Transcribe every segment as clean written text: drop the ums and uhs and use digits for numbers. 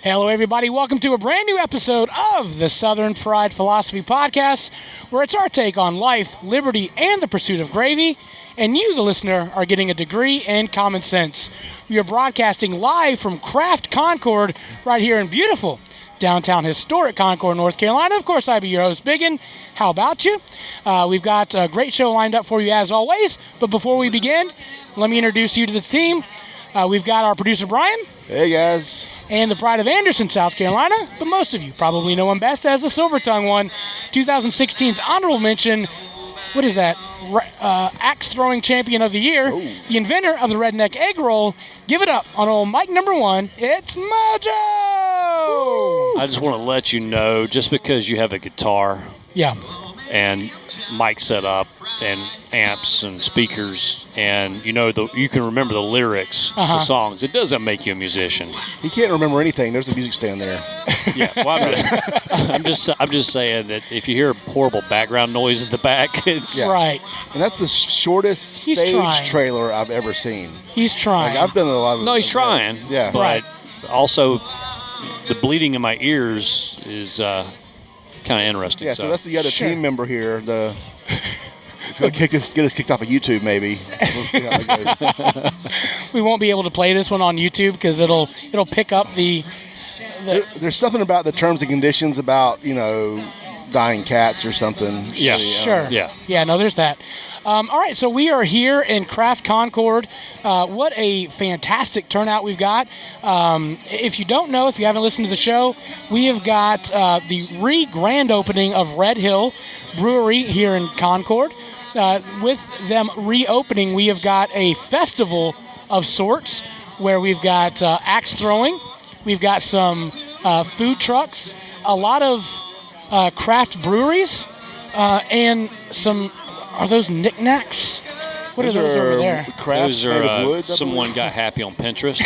Hello, everybody. Welcome to a brand new episode of the Southern Fried Philosophy Podcast, where it's our take on life, liberty, and the pursuit of gravy. And you, the listener, are getting a degree in common sense. We are broadcasting live from Craft Concord right here in beautiful downtown historic Concord, North Carolina. Of course, I'll be your host, Biggin. How about you? We've got a great show lined up for you as always. But before we begin, let me introduce you to the team. We've got our producer, Brian. Hey, guys. And the pride of Anderson, South Carolina. But most of you probably know him best as the Silver Tongue one. 2016's honorable mention. What is that? Axe throwing champion of the year. Ooh. The inventor of the redneck egg roll. Give it up on old mic number one. It's Mojo! Ooh. I just want to let you know, just because you have a guitar. Yeah. And mic set up and amps and speakers, and you can remember the lyrics to songs. It doesn't make you a musician. He can't remember anything. There's a music stand there. Yeah, well, I'm just saying that if you hear horrible background noise in the back, it's right. And that's the shortest stage trailer I've ever seen. He's trying. Like, I've done a lot of. No, he's trying. Yeah, but also the bleeding in my ears is kind of interesting. Yeah, so that's the other team member here. It's going to get us kicked off of YouTube, maybe. We'll see how it goes. We won't be able to play this one on YouTube because it'll pick up the There's something about the terms and conditions about, dying cats or something. Yeah, sure. Yeah, no, there's that. All right, so we are here in Craft Concord. What a fantastic turnout we've got. If you don't know, if you haven't listened to the show, we have got the grand opening of Red Hill Brewery here in Concord. With them reopening, we have got a festival of sorts where we've got axe throwing, we've got some food trucks, a lot of craft breweries, and some. Are those knickknacks? What are those over there? Those are wood, someone got happy on Pinterest.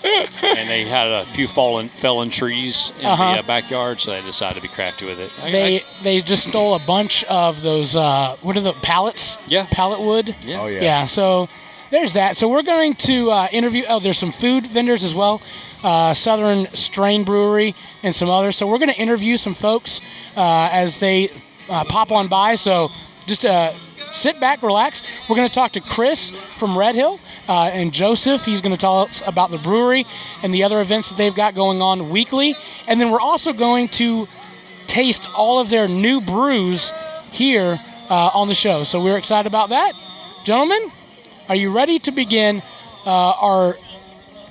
And they had a few fallen trees in the backyard, so they decided to be crafty with it. They just stole a bunch of those, what are the pallets? Yeah. Pallet wood? Yeah. Oh, yeah. Yeah, so there's that. So we're going to interview, there's some food vendors as well, Southern Strain Brewery and some others. So we're going to interview some folks as they pop on by. So just sit back, relax. We're going to talk to Chris from Red Hill and Joseph. He's going to tell us about the brewery and the other events that they've got going on weekly. And then we're also going to taste all of their new brews here on the show. So we're excited about that. Gentlemen, are you ready to begin our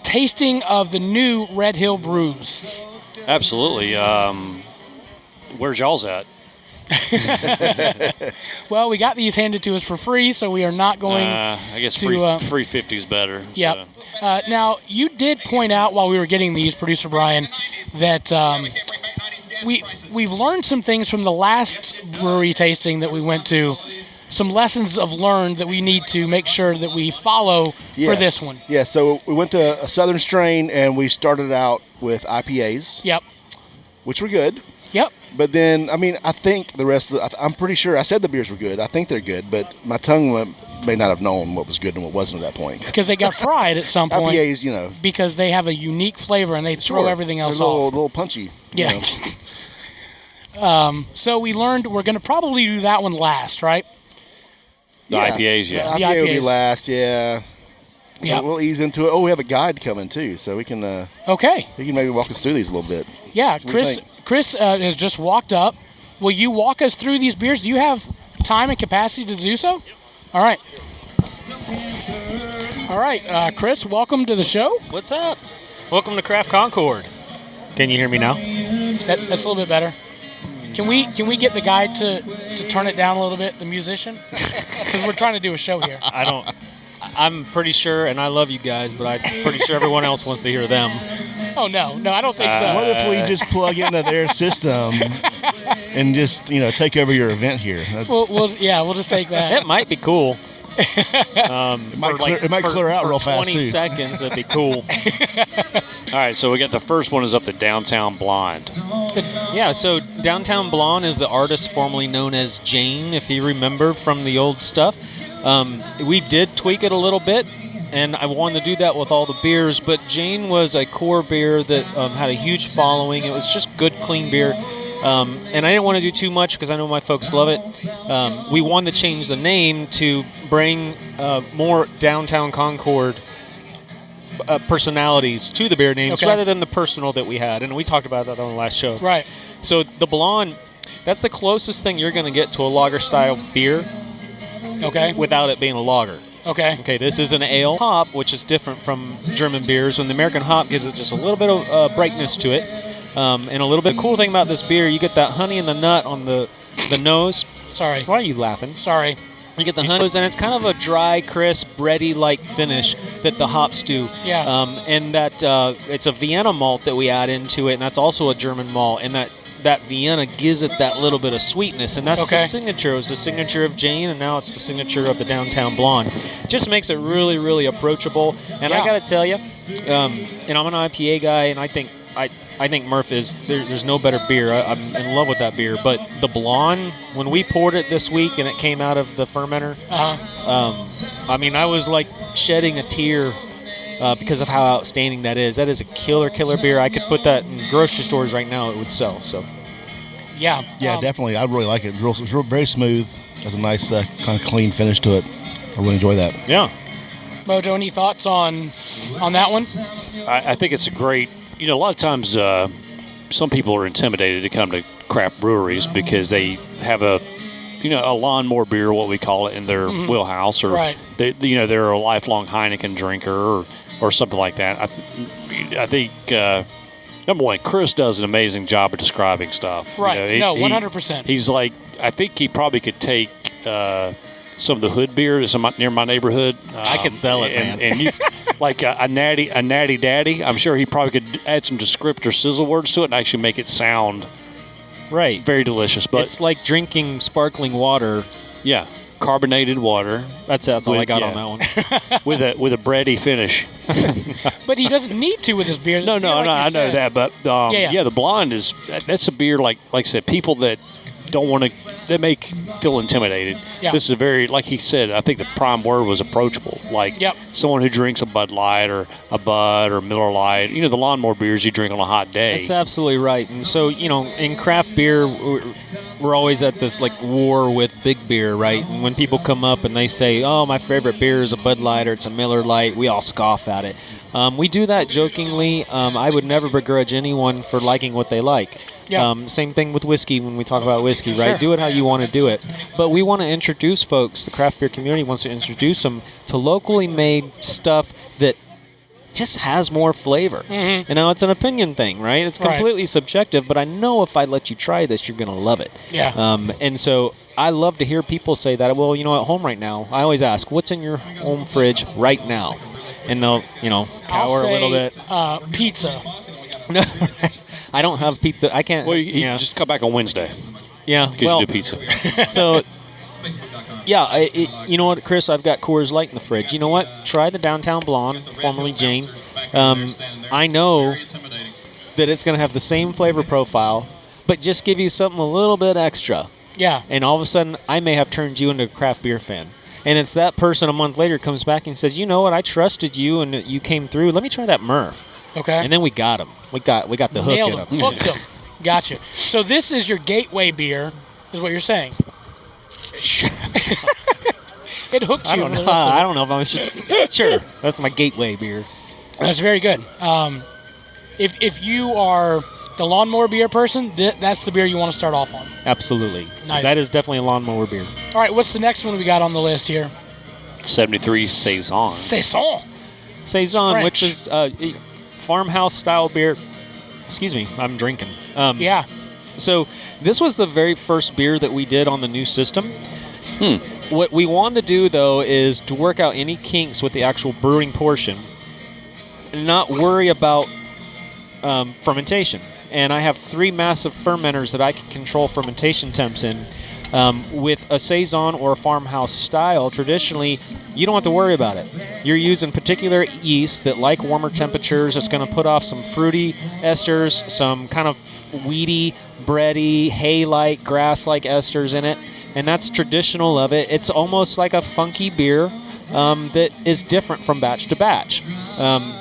tasting of the new Red Hill brews? Absolutely. Where's y'all's at? Well, we got these handed to us for free, so we are not going I guess to... free 50 is better. Yep. So. Now, you did point out while we were getting these, Producer Brian, that we've learned some things from the last brewery tasting that we went to, some lessons of learned that we need to make sure that we follow for this one. Yeah, so we went to a Southern Strain, and we started out with IPAs. Yep. Which were good. Yep. But then, I think the rest of I'm pretty sure I said the beers were good. I think they're good, but my tongue may not have known what was good and what wasn't at that point. Because they got fried at some point. IPAs, Because they have a unique flavor and they throw everything else off. A little punchy. Yeah. So we learned we're going to probably do that one last, right? The IPAs, yeah. The IPA will be last, yeah. So yeah. We'll ease into it. Oh, we have a guide coming too, so we can. Okay. He can maybe walk us through these a little bit. Yeah, Chris has just walked up. Will you walk us through these beers? Do you have time and capacity to do so? Yep. All right. All right, Chris, welcome to the show. What's up? Welcome to Craft Concord. Can you hear me now? That's a little bit better. Can we get the guy to turn it down a little bit, the musician? Because we're trying to do a show here. I'm pretty sure, and I love you guys, but I'm pretty sure everyone else wants to hear them. Oh, no, I don't think so. What if we just plug into their system and just, take over your event here? We'll just take that. It might be cool. It might clear out real fast, 20 seconds, it'd be cool. All right, so we got the first one is up to Downtown Blonde. Yeah, so Downtown Blonde is the artist formerly known as Jane, if you remember from the old stuff. We did tweak it a little bit. and I wanted to do that with all the beers. But Jane was a core beer that had a huge following. It was just good, clean beer. And I didn't want to do too much because I know my folks love it. We wanted to change the name to bring more downtown Concord personalities to the beer names rather than the personal that we had. And we talked about that on the last show. Right. So the blonde, that's the closest thing you're going to get to a lager-style beer without it being a lager. Okay, this is an ale hop, which is different from German beers. And the American hop gives it just a little bit of brightness to it. And a little bit cool thing about this beer, you get that honey and the nut on the nose. Sorry. Why are you laughing? Sorry. You get the honey, and it's kind of a dry, crisp, bready-like finish that the hops do. Yeah. And that it's a Vienna malt that we add into it, and that's also a German malt. And that Vienna gives it that little bit of sweetness, and that's the signature. It was the signature of Jane, and now it's the signature of the Downtown Blonde. It just makes it really, really approachable. And I got to tell you, and I'm an IPA guy, and I think Murph is there's no better beer. I'm in love with that beer. But the blonde, when we poured it this week and it came out of the fermenter, I mean, I was like shedding a tear because of how outstanding that is. That is a killer beer. I could put that in grocery stores right now. It would sell. So, yeah, definitely. I really like it. It's very smooth. Has a nice kind of clean finish to it. I really enjoy that. Yeah. Mojo, any thoughts on that one? I think it's a great. A lot of times some people are intimidated to come to craft breweries because they have a lawnmower beer, what we call it, in their wheelhouse, or they're a lifelong Heineken drinker or something like that. I think number one, Chris does an amazing job of describing stuff. Right. 100%. He's like, I think he probably could take some of the hood beer that's near my neighborhood. I could sell it, man. And you, like a natty daddy, I'm sure he probably could add some descriptor sizzle words to it and actually make it sound very delicious. But it's like drinking sparkling water. Yeah, carbonated water. That's all I got on that one. with a bready finish. But he doesn't need to with his beer. No, I know that. But the blonde that's a beer like I said, people that don't want to, they may feel intimidated. Yeah. This is a very, like he said, I think the prime word was approachable. Like someone who drinks a Bud Light or a Bud or Miller Lite, the lawnmower beers you drink on a hot day. That's absolutely right. And so, in craft beer, we're always at this like war with big beer, right? And when people come up and they say, oh, my favorite beer is a Bud Light or it's a Miller Lite, we all scoff at it. We do that jokingly. I would never begrudge anyone for liking what they like. Yeah. Same thing with whiskey when we talk about whiskey, right? Sure. Do it how you want to do it. But we want to introduce folks, the craft beer community wants to introduce them to locally made stuff that just has more flavor. Mm-hmm. It's an opinion thing, right? It's completely subjective, but I know if I let you try this, you're going to love it. Yeah. And so I love to hear people say that. Well, at home right now, I always ask, what's in your home fridge right now? And they'll, cower a little bit. Pizza. No, I don't have pizza. I can't. Well, you just come back on Wednesday. Yeah. Because you do pizza. So, you know what, Chris? I've got Coors Light in the fridge. You know what? Try the Downtown Blonde, formerly Jane. I know that it's going to have the same flavor profile, but just give you something a little bit extra. Yeah. And all of a sudden, I may have turned you into a craft beer fan. And it's that person a month later comes back and says, you know what, I trusted you and you came through. Let me try that Murph. Okay. And then we got him. We got the hook in him. Hooked him. Gotcha. So this is your gateway beer, is what you're saying. It hooked you. I don't know. I don't know if I'm sure. That's my gateway beer. That's very good. If you are the lawnmower beer person, that's the beer you want to start off on. Absolutely. Nice. That is definitely a lawnmower beer. All right, what's the next one we got on the list here? 73 Saison. Saison, which is farmhouse-style beer. Excuse me, I'm drinking. Yeah. So this was the very first beer that we did on the new system. What we wanted to do, though, is to work out any kinks with the actual brewing portion and not worry about fermentation. And I have 3 massive fermenters that I can control fermentation temps in. With a Saison or a farmhouse style, traditionally, you don't have to worry about it. You're using particular yeast that like warmer temperatures. It's going to put off some fruity esters, some kind of weedy, bready, hay-like, grass-like esters in it. And that's traditional of it. It's almost like a funky beer, that is different from batch to batch.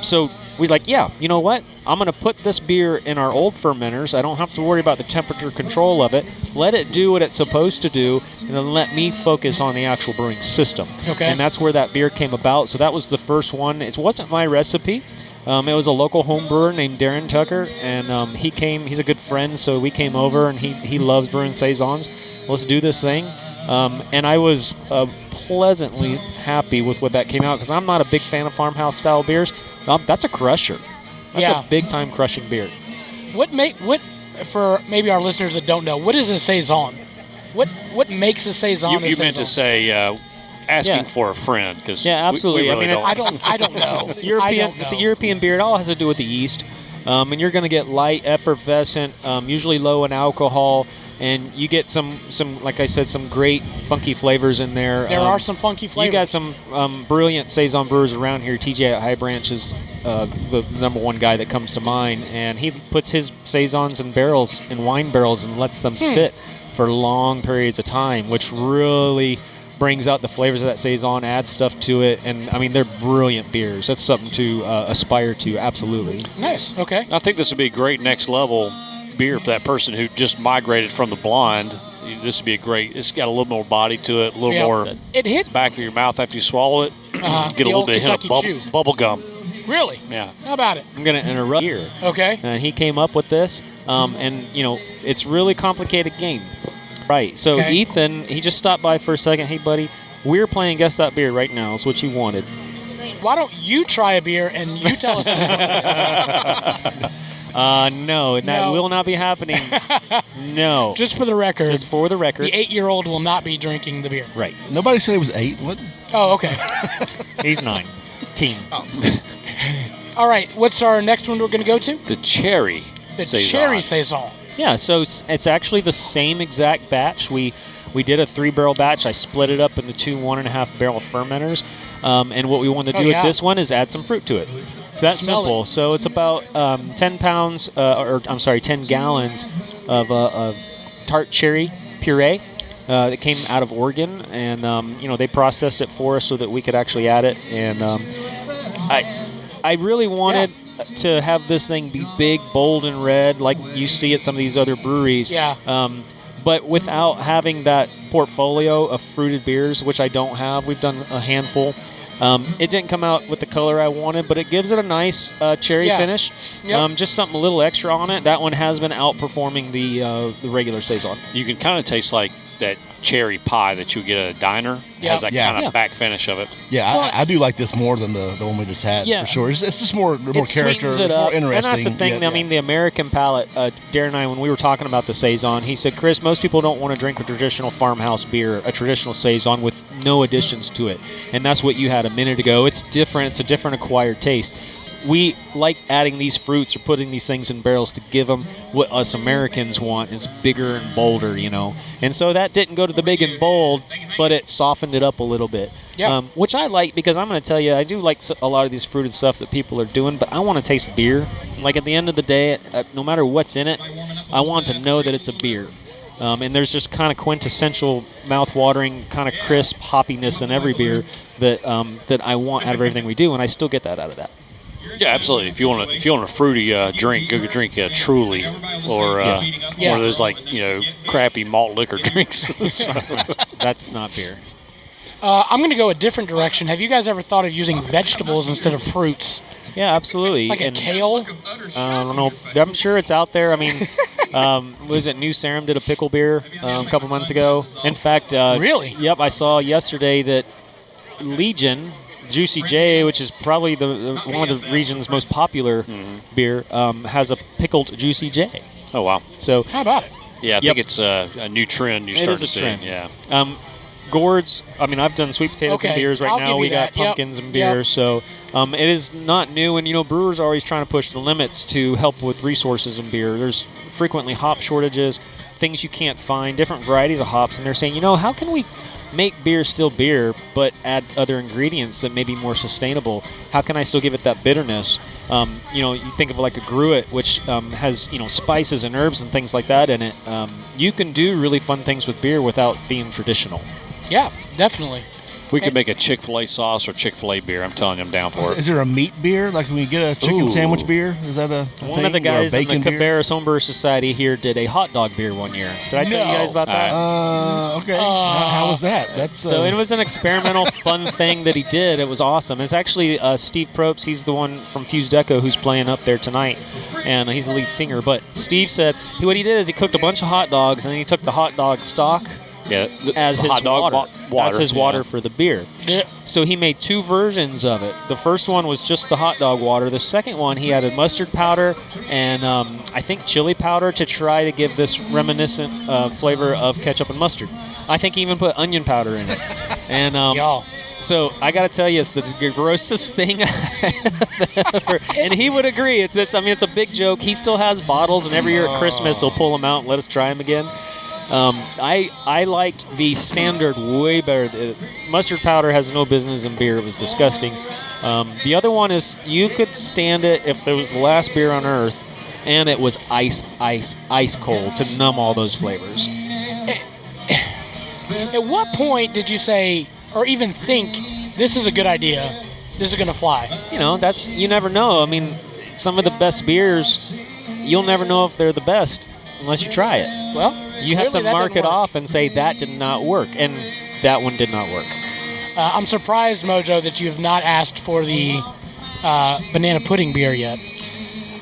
So we're like, yeah, you know what? I'm going to put this beer in our old fermenters. I don't have to worry about the temperature control of it. Let it do what it's supposed to do, and then let me focus on the actual brewing system. Okay. And that's where that beer came about. So that was the first one. It wasn't my recipe. It was a local home brewer named Darren Tucker, and he came. He's a good friend, so we came over, and he loves brewing saisons. Let's do this thing. And I was pleasantly happy with what that came out, because I'm not a big fan of farmhouse-style beers. That's a crusher. That's a big-time crushing beer. For maybe our listeners that don't know, what is a saison? What makes a saison a saison? You meant to say asking for a friend, because absolutely. We really don't. I don't know. It's a European beer. It all has to do with the yeast, and you're going to get light, effervescent, usually low in alcohol. And you get some, like I said, some great funky flavors in there. There are some funky flavors. You got some brilliant saison brewers around here. TJ at High Branch is the number one guy that comes to mind, and he puts his saisons in barrels, in wine barrels, and lets them sit for long periods of time, which really brings out the flavors of that saison, adds stuff to it, and I mean, they're brilliant beers. That's something to aspire to, absolutely. Nice. Okay. I think this would be a great next level beer for that person who just migrated from the blonde. This would be a great. It's got a little more body to it, a little more. It hits back of your mouth after you swallow it. Get a little bit of bubble gum. Really? Yeah. How about it? I'm going to interrupt here. Okay. And he came up with this, and it's really complicated game. Right. So Ethan, he just stopped by for a second. Hey, buddy, we're playing Guess That Beer right now. That's what you wanted. Why don't you try a beer and you tell us what it is? No, and that will not be happening. No. Just for the record. Just for the record. The 8-year-old will not be drinking the beer. Right. Nobody said he was 8. What? Oh, okay. He's 9. Teen. Oh. All right. What's our next one we're going to go to? The cherry saison. Cherry saison. Yeah, so it's actually the same exact batch. We did a 3-barrel batch. I split it up into 2 1.5-barrel fermenters. And what we want to do with this one is add some fruit to it. That's simple. So it's about 10 gallons of tart cherry puree that came out of Oregon, and they processed it for us so that we could actually add it. And I really wanted to have this thing be big, bold, and red like you see at some of these other breweries. Yeah. But without having that portfolio of fruited beers, which I don't have. We've done a handful. It didn't come out with the color I wanted, but it gives it a nice cherry finish. Yep. Just something a little extra on it. That one has been outperforming the regular saison. You can kind of taste like that cherry pie that you get at a diner. It has that kind of back finish of it. Yeah, I do like this more than the one we just had, for sure. It's just more character, it more interesting. And that's the thing. I mean, the American palate, Darren and I, when we were talking about the saison, he said, Chris, most people don't want to drink a traditional farmhouse beer, a traditional saison with no additions to it. And that's what you had a minute ago. It's different. It's a different acquired taste. We like adding these fruits or putting these things in barrels to give them what us Americans want. It's bigger and bolder, And so that didn't go to the big and bold, but it softened it up a little bit. Yep. Which I like, because I'm going to tell you, I do like a lot of these fruited stuff that people are doing, but I want to taste beer. Like at the end of the day, no matter what's in it, I want to know that it's a beer. And there's just kind of quintessential, mouth-watering, kind of crisp hoppiness in every beer that I want out of everything we do, and I still get that out of that. Yeah, absolutely. If you want a fruity drink, go drink a Truly or one of those crappy malt liquor drinks. So. That's not beer. I'm going to go a different direction. Have you guys ever thought of using vegetables instead of fruits? Yeah, absolutely. Like a kale? I don't know. I'm sure it's out there. I mean, was it New Sarum did a pickle beer a couple months ago? In fact, really? Yep, I saw yesterday that Legion Juicy J, which is probably one of the region's most popular beer, has a pickled Juicy J. Oh, wow. So how about it? Yeah, I think it's a new trend you start to see. Trend. Yeah. Gourds, I mean, I've done sweet potatoes and beers right now. We got pumpkins and beers. So it is not new. And, brewers are always trying to push the limits to help with resources in beer. There's frequently hop shortages, things you can't find, different varieties of hops. And they're saying, how can we make beer still beer, but add other ingredients that may be more sustainable? How can I still give it that bitterness? You think of like a gruit, which has spices and herbs and things like that in it. You can do really fun things with beer without being traditional. Yeah, definitely. We could make a Chick-fil-A sauce or Chick-fil-A beer. I'm telling you, I'm down for it. Is there a meat beer? Like when you get a chicken sandwich beer? Is that a One thing? of the guys Or a in the bacon beer? Cabarrus Homebrewer Society here did a hot dog beer one year. Did I tell you guys about that? Okay. How was that? That's So it was an experimental, fun thing that he did. It was awesome. It's actually Steve Probst. He's the one from Fused Echo who's playing up there tonight, and he's the lead singer. But Steve said what he did is he cooked a bunch of hot dogs, and then he took the hot dog stock as his hot dog water. That's his water for the beer. Yeah. So he made 2 versions of it. The first one was just the hot dog water. The second one, he added mustard powder and I think chili powder to try to give this reminiscent flavor of ketchup and mustard. I think he even put onion powder in it. And so I got to tell you, it's the grossest thing ever. And he would agree. It's a big joke. He still has bottles, and every year at Christmas he'll pull them out and let us try them again. I liked the standard way better. The mustard powder has no business in beer. It was disgusting. The other one is you could stand it if it was the last beer on earth, and it was ice cold to numb all those flavors. At what point did you say, or even think, this is a good idea, this is going to fly? You never know. I mean, some of the best beers, you'll never know if they're the best unless you try it. Well, you have to mark it off and say that did not work, and that one did not work. I'm surprised, Mojo, that you have not asked for the banana pudding beer yet.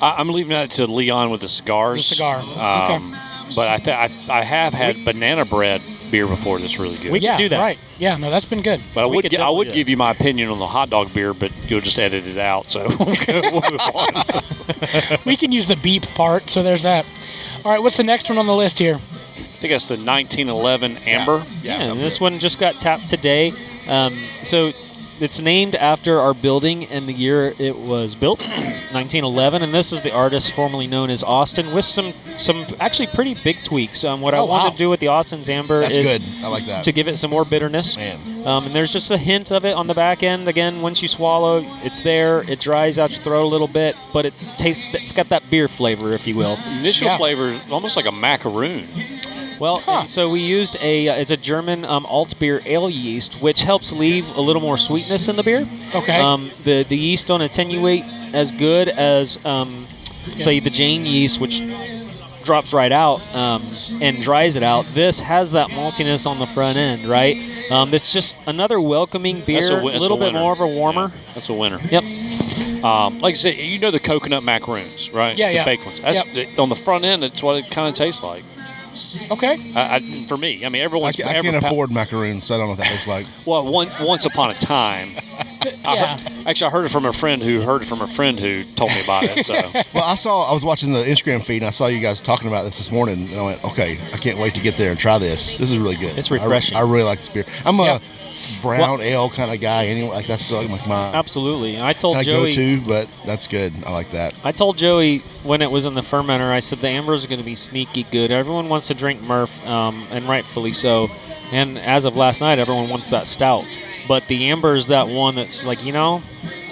I'm leaving that to Leon with the cigars. The cigar. Okay. But I have had banana bread beer before that's really good. We can do that. Right. Yeah, no, that's been good. But I would give you my opinion on the hot dog beer, but you'll just edit it out, so we'll move on. We can use the beep part, so there's that. All right, what's the next one on the list here? I think that's the 1911 Amber. Yeah, and this one just got tapped today. So it's named after our building and the year it was built, 1911. And this is the artist formerly known as Austin with some actually pretty big tweaks. What I wanted to do with the Austin's Amber That's is good. I like that. to give it some more bitterness. Man. And there's just a hint of it on the back end. Again, once you swallow, it's there. It dries out your throat a little bit, but it's got that beer flavor, if you will. Initial flavor is almost like a macaroon. Well, and so we used it's a German alt beer ale yeast, which helps leave a little more sweetness in the beer. Okay. The yeast don't attenuate as good as, say, the Jane yeast, which drops right out and dries it out. This has that maltiness on the front end, right? It's just another welcoming beer, That's a little bit more of a warmer. Yeah, that's a winner. Yep. Like I said, the coconut macaroons, right? Yeah, the baked ones. That's on the front end. It's what it kind of tastes like. Okay. For me, I mean, everyone's. I can't afford macaroons, so I don't know what that looks like. Well, once upon a time. I heard it from a friend who told me about it. So. Well, I was watching the Instagram feed, and I saw you guys talking about this morning, and I went, okay, I can't wait to get there and try this. This is really good. It's refreshing. I really like this beer. I'm a brown ale kind of guy anyway. Like that's like my absolutely. I told Joey go-to, but that's good. I like that. I told Joey when it was in the fermenter, I said the amber is going to be sneaky good. Everyone wants to drink Murph, and rightfully so. And as of last night, everyone wants that stout. But the amber is that one that's like, I'm going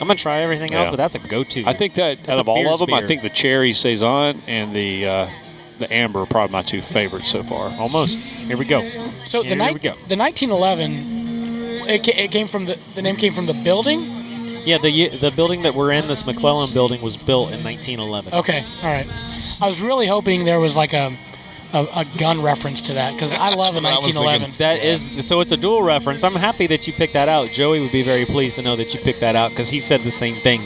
to try everything else, but that's a go-to. I think that out of all of them, I think the cherry saison and the amber are probably my 2 favorites so far. Almost. Here we go. So the 1911. It came from the name came from the building? Yeah, the building that we're in, this McClellan building, was built in 1911. Okay, all right. I was really hoping there was like a gun reference to that because I love the 1911. That is, so it's a dual reference. I'm happy that you picked that out. Joey would be very pleased to know that you picked that out because he said the same thing.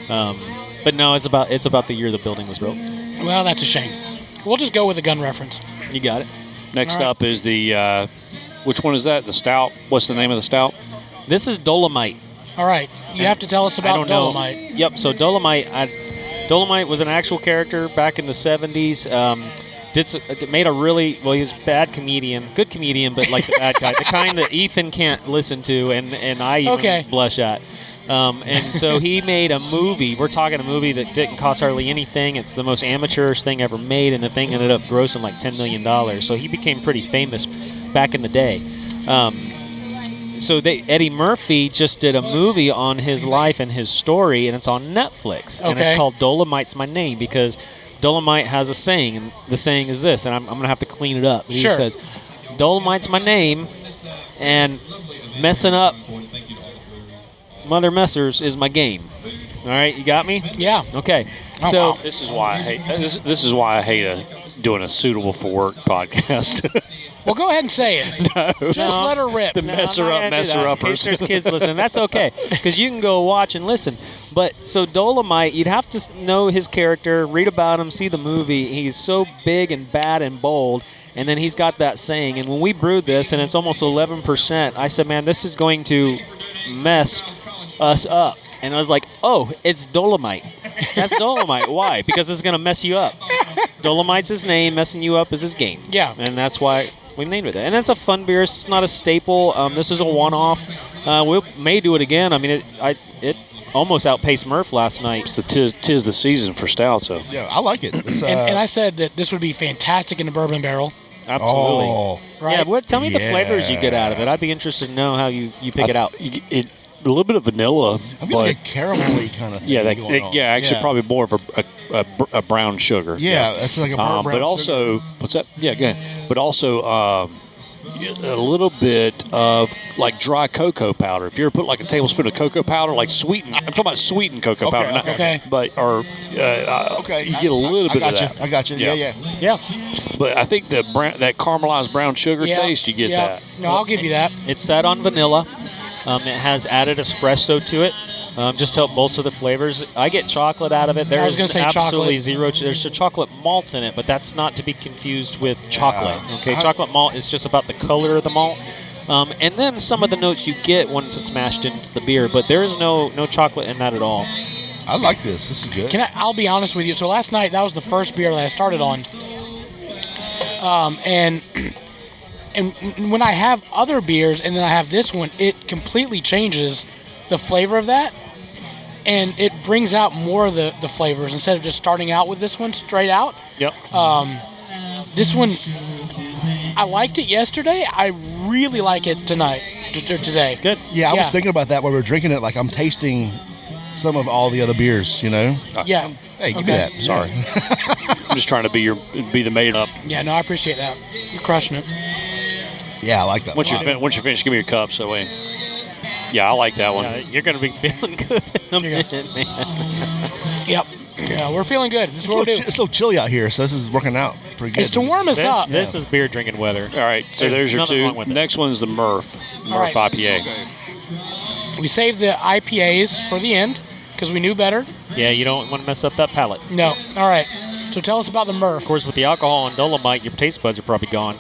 But no, it's about the year the building was built. Well, that's a shame. We'll just go with the gun reference. You got it. Next up is the, which one is that? The stout? What's the name of the stout? This is Dolomite. All right. You have to tell us about Dolomite. Yep. So Dolomite was an actual character back in the 70s. Made a really, he was a bad comedian, good comedian, but like the bad guy, the kind that Ethan can't listen to and I even blush at. And so he made a movie. We're talking a movie that didn't cost hardly anything. It's the most amateurish thing ever made, and the thing ended up grossing like $10 million. So he became pretty famous back in the day. So Eddie Murphy just did a movie on his life and his story, and it's on Netflix. And it's called Dolomite's My Name because Dolomite has a saying, and the saying is this, and I'm going to have to clean it up. He says, Dolomite's my name, and Messing up Mother Messers is my game. All right, you got me? Yeah. Okay. Oh, So wow. This is why I hate. This is why I hate doing a suitable for work podcast. Well, go ahead and say it. Just No. let her rip. The messer up, messer In uppers. case there's kids listening, that's okay because you can go watch and listen. But so Dolomite, you'd have to know his character, read about him, see the movie. He's so big and bad and bold, and then he's got that saying. And when we brewed this, and it's almost 11%, I said, man, this is going to mess us up. And I was like, oh, it's Dolomite. That's Dolomite. Why? Because it's going to mess you up. Dolomite's his name. Messing you up is his game. Yeah. And that's why we named it that. And it's a fun beer. It's not a staple. This is a one-off. We may do it again. I mean, it almost outpaced Murph last night. Tis the season for stout. So Yeah, I like it. It's, And I said that this would be fantastic in a bourbon barrel. Absolutely. oh, Right? Yeah, tell me the flavors you get Yeah. out of it. I'd be interested to know how you pick it out. A little bit of vanilla. I feel like a caramelly kind of thing. Yeah, going on. actually probably more of a brown sugar. Yeah, that's like a brown But also, what's that? Yeah, go ahead. But also a little bit of like dry cocoa powder. If you ever put like a tablespoon of cocoa powder, like sweetened, I'm talking about sweetened cocoa Okay, powder. not- okay. But Okay, you get a little bit I of got that. you. I got you. Yeah, Yeah. yeah. Yeah. But I think that caramelized brown sugar Yeah. taste, you get Yeah. that. No, I'll give you that. It's set on vanilla. It has added espresso to it, just to help bolster the flavors. I get chocolate out of it. I was There's gonna say absolutely chocolate. zero. There's a chocolate malt in it, but that's not to be confused with chocolate. Okay, I- chocolate malt is just about the color of the malt. And then some of the notes you get once it's mashed into the beer, but there is no chocolate in that at all. I like this. This is good. I'll be honest with you. So last night, that was the first beer that I started on. And when I have other beers and then I have this one, it completely changes the flavor of that. And it brings out more of the flavors instead of just starting out with this one straight out. Yep. This one, I liked it yesterday. I really like it tonight, or today. Good. Yeah, I Yeah. was thinking about that while we were drinking it. Like I'm tasting some of all the other beers. You know. Yeah. Hey, give me Okay. that. Sorry. I'm just trying to be the made up. Yeah, no, I appreciate that. You're crushing it. Yeah, I like that. Once a you're lot. once you're finished, give me your cup. So wait. Yeah, I like that one. You're going to be feeling good in a There you go. minute, man. Yep. Yeah, we're feeling good. That's It's a what little, we do. it's a little chilly out here, so this is working out pretty good. It's to warm us up. This is beer drinking weather. All right, so there's your nothing two. wrong with this. Next one's the Murph right. IPA. We saved the IPAs for the end because we knew better. Yeah, you don't want to mess up that palate. No. All right. So tell us about the Murph. Of course, with the alcohol and Dolomite, your taste buds are probably gone.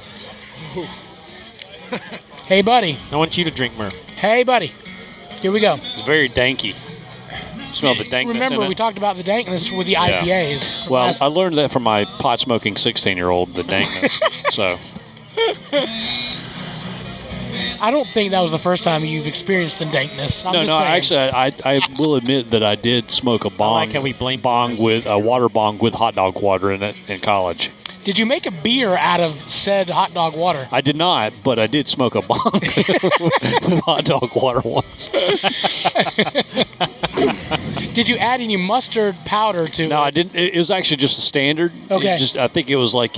Hey, buddy. I want you to drink Murph. Hey, buddy. Here we go. It's very danky. Smell the dankness Remember, in we it. talked about the dankness with the Yeah. IPAs. Well, Last- I learned that from my pot-smoking 16-year-old, the dankness. So I don't think that was the first time you've experienced the dankness. I'm no, just saying. actually, I will admit that I did smoke a bong. like how we blame bong this. with a water bong with hot dog water in it in college. Did you make a beer out of said hot dog water? I did not, but I did smoke a bong with hot dog water once. Did you add any mustard powder to No, it? I didn't. It was actually just a standard. Okay. I think it was like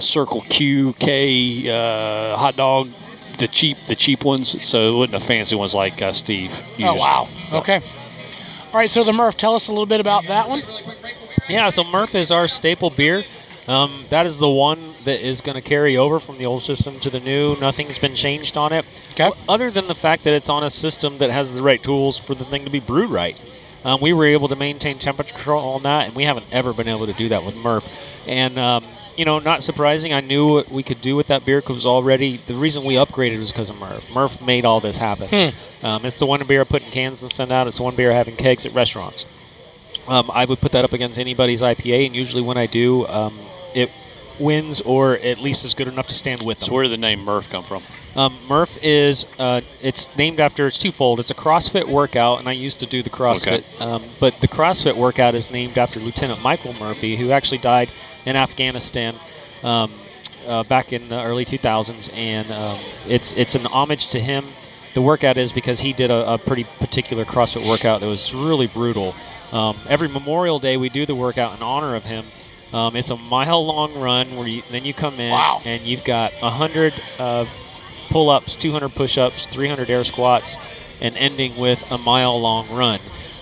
Circle Q, K, hot dog, the cheap ones. So it wasn't a fancy ones like Steve used. Oh, wow. Okay. All right, so the Murph, tell us a little bit about that one. Yeah, so Murph is our staple beer. That is the one that is going to carry over from the old system to the new. Nothing's been changed on it. Okay. Other than the fact that it's on a system that has the right tools for the thing to be brewed right. We were able to maintain temperature control on that, and we haven't ever been able to do that with Murph. And, not surprising, I knew what we could do with that beer because already the reason we upgraded was because of Murph. Murph made all this happen. It's the one beer I put in cans and send out. It's the one beer I have in kegs at restaurants. I would put that up against anybody's IPA, and usually when I do, it wins or at least is good enough to stand with them. So where did the name Murph come from? Murph is, it's named after, it's twofold. It's a CrossFit workout, and I used to do the CrossFit. But the CrossFit workout is named after Lieutenant Michael Murphy, who actually died in Afghanistan back in the early 2000s. And it's an homage to him. The workout is because he did a pretty particular CrossFit workout that was really brutal. Every Memorial Day, we do the workout in honor of him. It's a mile-long run where then you come in Wow. and you've got 100 pull-ups, 200 push-ups, 300 air squats, and ending with a mile-long run.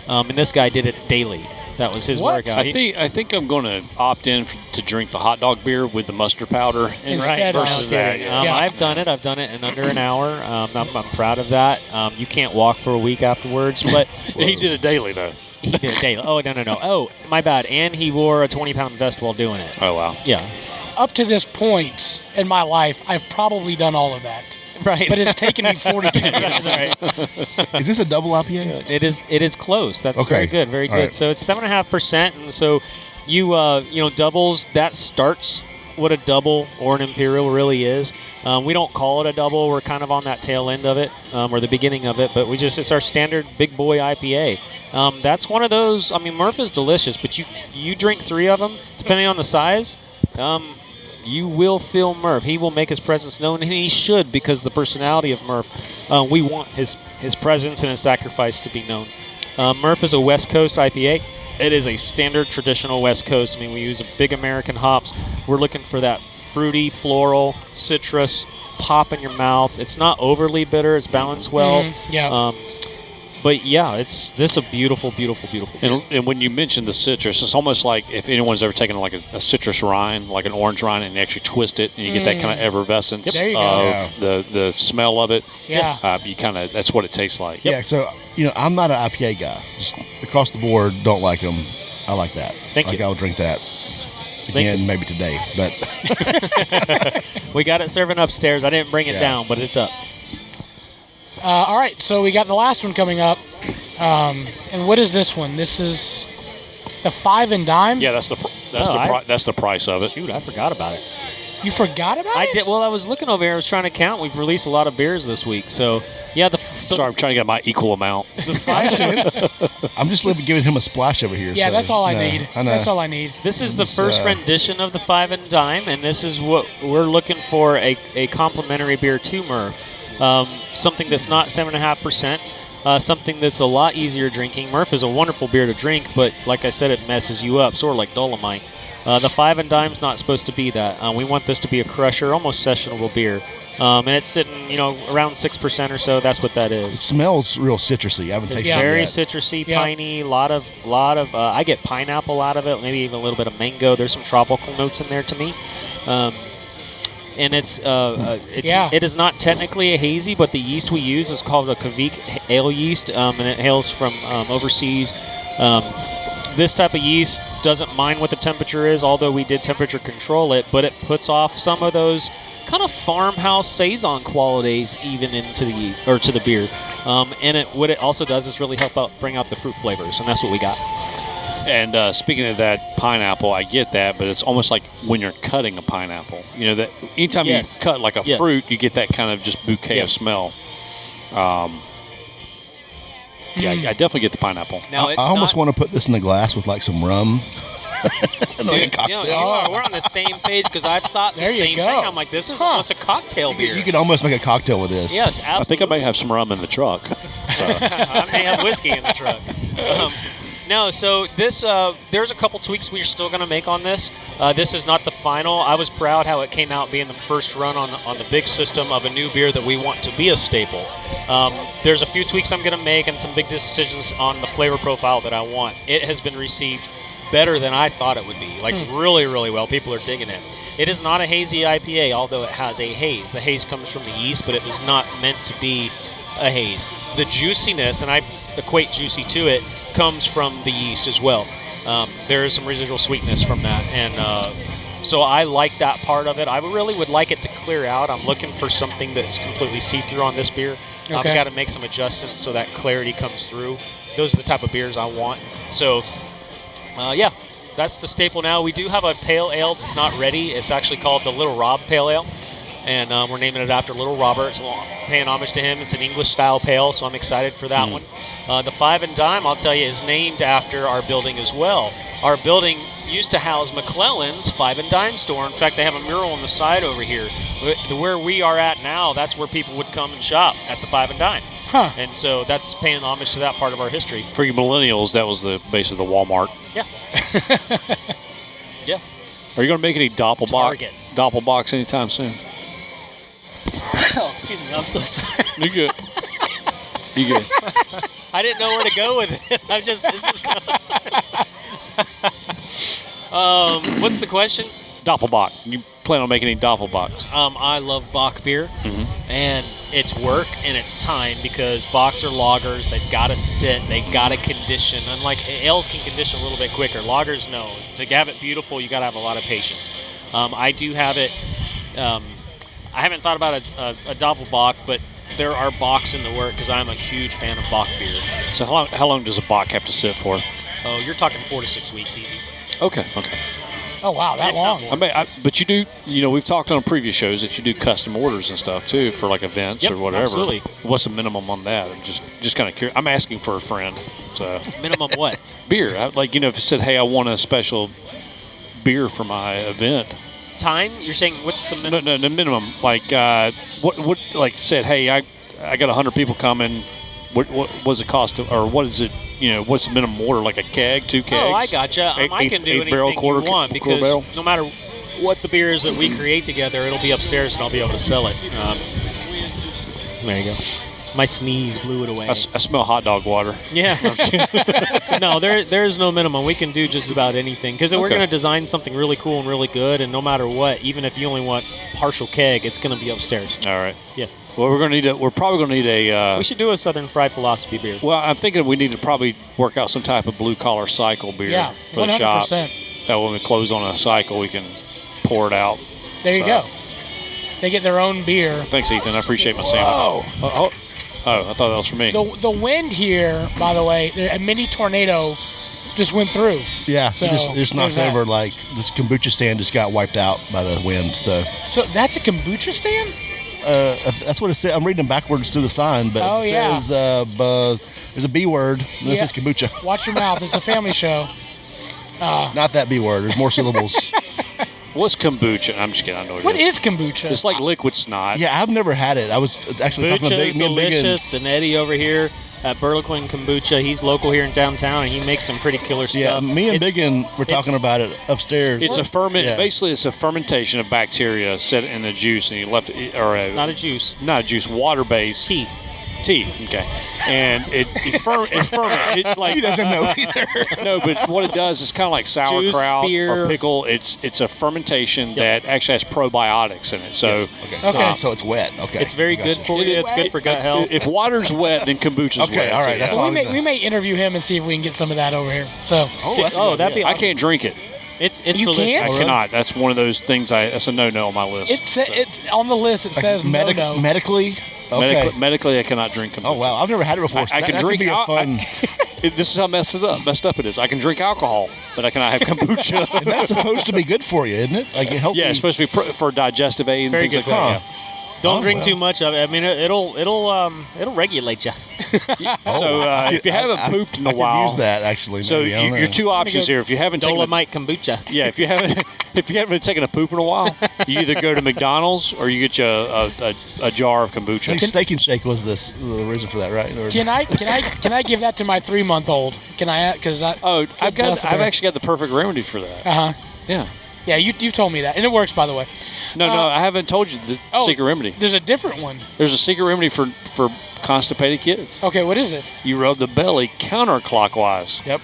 And this guy did it daily. That was his workout. I think I'm going to opt in to drink the hot dog beer with the mustard powder Instead versus that. I've done it. I've done it in under an hour. I'm proud of that. You can't walk for a week afterwards, but He did it daily though. he did it daily. Oh, no. Oh, my bad. And he wore a 20-pound vest while doing it. Oh wow. Yeah. Up to this point in my life, I've probably done all of that. Right. But it's taken me 42 years. That's right. Is this a double IPA? It is close. That's Okay. very All good. right. So it's 7.5%, and so you doubles, that starts what a double or an imperial really is. We don't call it a double. We're kind of on that tail end of it, or the beginning of it, but it's our standard big boy IPA. That's one of those. I mean, Murph is delicious, but you drink 3 of them, depending on the size. You will feel Murph. He will make his presence known, and he should, because the personality of Murph. We want his presence and his sacrifice to be known. Murph is a West Coast IPA. It is a standard traditional West Coast. I mean, we use a big American hops. We're looking for that fruity, floral, citrus pop in your mouth. It's not overly bitter. It's balanced well. Yeah. But yeah, this a beautiful, beautiful, beautiful beer. And when you mentioned the citrus, it's almost like if anyone's ever taken like a citrus rind, like an orange rind, and you actually twist it, and you get that kind of effervescence There you of go. the smell of it. Yeah. You kind of that's what it tastes like. Yeah, so, I'm not an IPA guy. Just across the board, don't like them. I like that. Thank you. I'll drink that again, maybe today. But We got it serving upstairs. I didn't bring it down, but it's up. All right, so we got the last one coming up. And what is this one? This is the 5 and Dime? Yeah, that's the price of it. Shoot, I forgot about it. You forgot about I it? did. Well, I was looking over here. I was trying to count. We've released a lot of beers this week. So, yeah. Sorry, I'm trying to get my equal amount. The 5 I'm just giving him a splash over here. Yeah, so, that's all I no, need. I know. That's all I need. This is the first rendition of the 5 and Dime, and this is what we're looking for, a complimentary beer to Murph. Something that's not 7.5%. Something that's a lot easier drinking. Murph is a wonderful beer to drink, but like I said, it messes you up, sort of like Dolomite. The 5 and Dime's not supposed to be that. We want this to be a crusher, almost sessionable beer. And it's sitting, around 6% or so. That's what that It is. smells real citrusy. I haven't tasted it Very yet. citrusy, Yeah. piney, lot of. I get pineapple out of it, maybe even a little bit of mango. There's some tropical notes in there to me. And it is not technically a hazy, but the yeast we use is called a Kvik ale yeast, and it hails from overseas. This type of yeast doesn't mind what the temperature is, although we did temperature control it, but it puts off some of those kind of farmhouse saison qualities even into the yeast or to the beer. And what it also does is really help out bring out the fruit flavors, and that's what we got. And speaking of that pineapple, I get that, but it's almost like when you're cutting a pineapple. That anytime you cut like a fruit, you get that kind of just bouquet of smell. Yeah, I definitely get the pineapple. Now, I almost want to put this in a glass with like some rum. Like a cocktail. We're on the same page because I thought the There you same go. thing. I'm like, this is almost a cocktail beer. You could almost make a cocktail with this. Yes, absolutely. I think I may have some rum in the truck. I may have whiskey in the truck. No, so this there's a couple tweaks we're still going to make on this. This is not the final. I was proud how it came out being the first run on the big system of a new beer that we want to be a staple. There's a few tweaks I'm going to make and some big decisions on the flavor profile that I want. It has been received better than I thought it would be. Like really, really well. People are digging it. It is not a hazy IPA, although it has a haze. The haze comes from the yeast, but it was not meant to be a haze. The juiciness, and I equate juicy to it, comes from the yeast as well. There is some residual sweetness from that, and so I like that part of it. I really would like it to clear out. I'm looking for something that's completely see-through on this beer. Okay. I've got to make some adjustments so that clarity comes through. Those are the type of beers I want. So, yeah, that's the staple now. We do have a pale ale that's not ready. It's actually called the Little Rob Pale Ale, and we're naming it after Little Robert. It's paying homage to him. It's an English-style pale, so I'm excited for that one. The 5 and Dime, I'll tell you, is named after our building as well. Our building used to house McClellan's 5 and Dime store. In fact, they have a mural on the side over here. Where we are at now, that's where people would come and shop, at the 5 and Dime. Huh. And so that's paying homage to that part of our history. For you millennials, that was the base of the Walmart. Yeah. Yeah. Are you going to make any Target. Doppelbox anytime soon? Oh, excuse me. I'm so sorry. You good? You good? I didn't know where to go with it. I'm just. This is what's the question? Doppelbock. You plan on making any Doppelbocks? I love Bock beer, and it's work and it's time because Bocks are lagers. They've got to sit. They've got to condition. Unlike ales can condition a little bit quicker. Lagers, no. To have it beautiful, you got to have a lot of patience. I do have it. I haven't thought about a Doppelbock, but there are Bocks in the work because I'm a huge fan of Bock beer. So how long does a Bock have to sit for? Oh, you're talking 4 to 6 weeks, easy. Okay. Oh, wow, that long. But you do, we've talked on previous shows that you do custom orders and stuff too for like events or whatever. Absolutely. What's the minimum on that? I'm just kind of curious. I'm asking for a friend. So Minimum what? beer. If it said, hey, I want a special beer for my event. Time? You're saying what's the minimum? No, the minimum. Like what? Like said, hey, I got 100 people coming. What was it cost? Or what is it? What's the minimum order? Like a keg, 2 kegs? Oh, I gotcha. I can do anything barrel, you want because barrel? no matter what the beer is that we create together, it'll be upstairs and I'll be able to sell it. There you go. My sneeze blew it away. I smell hot dog water. Yeah. No, there's no minimum. We can do just about anything because we're going to design something really cool and really good, and no matter what, even if you only want partial keg, it's going to be upstairs. All right. Yeah. Well, we're probably going to need a... we should do a Southern Fried Philosophy beer. Well, I'm thinking we need to probably work out some type of blue-collar cycle beer for the shop. 100%. That when we close on a cycle, we can pour it out. There you go. They get their own beer. Thanks, Ethan. I appreciate my sandwich. Oh, I thought that was for me. The wind here, by the way, a mini tornado just went through. Yeah, So, it just knocked there's that. over, like, this kombucha stand just got wiped out by the wind, so... So that's a kombucha stand? That's what it said. I'm reading backwards through the sign, but it says there's a B word, and it says kombucha. Watch your mouth. It's a family show. Not that B word. There's more syllables. What's kombucha? I'm just kidding. I know What is kombucha? It's like liquid snot. Yeah, I've never had it. I was actually talking to Kombucha is me and Big delicious, and Eddie over here at Borinquen Kombucha, he's local here in downtown, and he makes some pretty killer stuff. Yeah, me and Biggin were talking about it upstairs. It's a ferment. Yeah. Basically, it's a fermentation of bacteria set in a juice, and you left it, Not a juice. not a juice, water-based Tea. Okay, and it ferments. It like He doesn't know either. no, but what it does is kind of like sauerkraut beer. or pickle. It's a fermentation that actually has probiotics in it. So Okay. So it's wet. Okay. It's very good for you. It's good for gut health. if water's wet, then kombucha's Okay, wet. all So, right, that's yeah. all. we may interview him and see if we can get some of that over here. So That'd be I awesome. can't drink it. It's You delicious. can't? I cannot. That's one of those things. That's a no on my list. it's on the list. It says no. Medically? Okay. Medically, I cannot drink kombucha. Oh, wow. I've never had it before. So I can that drink could be a fun... This is how messed up it is. I can drink alcohol, but I cannot have kombucha. And that's supposed to be good for you, isn't it? Like it helps. Yeah, it's supposed to be for digestive aid and very things good like that. for you. Don't Oh, drink well. too much of it. I mean, it'll regulate you. So if you haven't pooped in a I while, could use that actually. So maybe. I don't know. your two options here. If you haven't taken Dolomite kombucha. if you haven't taken a poop in a while, you either go to McDonald's or you get you a jar of I kombucha. think Steak and Shake was the reason for that, right? Or- Can I give that to my 3-month-old? Can I? Because I've actually got the perfect remedy for that. Yeah. Yeah, you told me that, and it works, by the way. No, I haven't told you the secret remedy. There's a different one. There's a secret remedy for constipated kids. Okay, what is it? You rub the belly counterclockwise. Yep.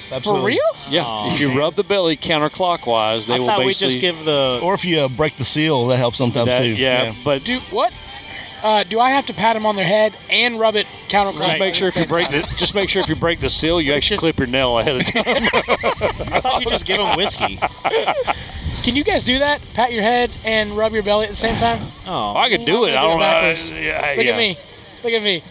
For Absolutely. real? Yeah. Oh, if you rub the belly counterclockwise, they I will thought we basically just give the. Or if you break the seal, that helps sometimes that. too. Yeah, but Do what? Do I have to pat them on their head and rub it counterclockwise? just make sure if you break the seal, you actually clip your nail ahead of time. I thought you just give them whiskey. Can you guys do that? Pat your head and rub your belly at the same time? Oh, I could do it. I don't know. Backwards. Look Yeah. at me. Look at me.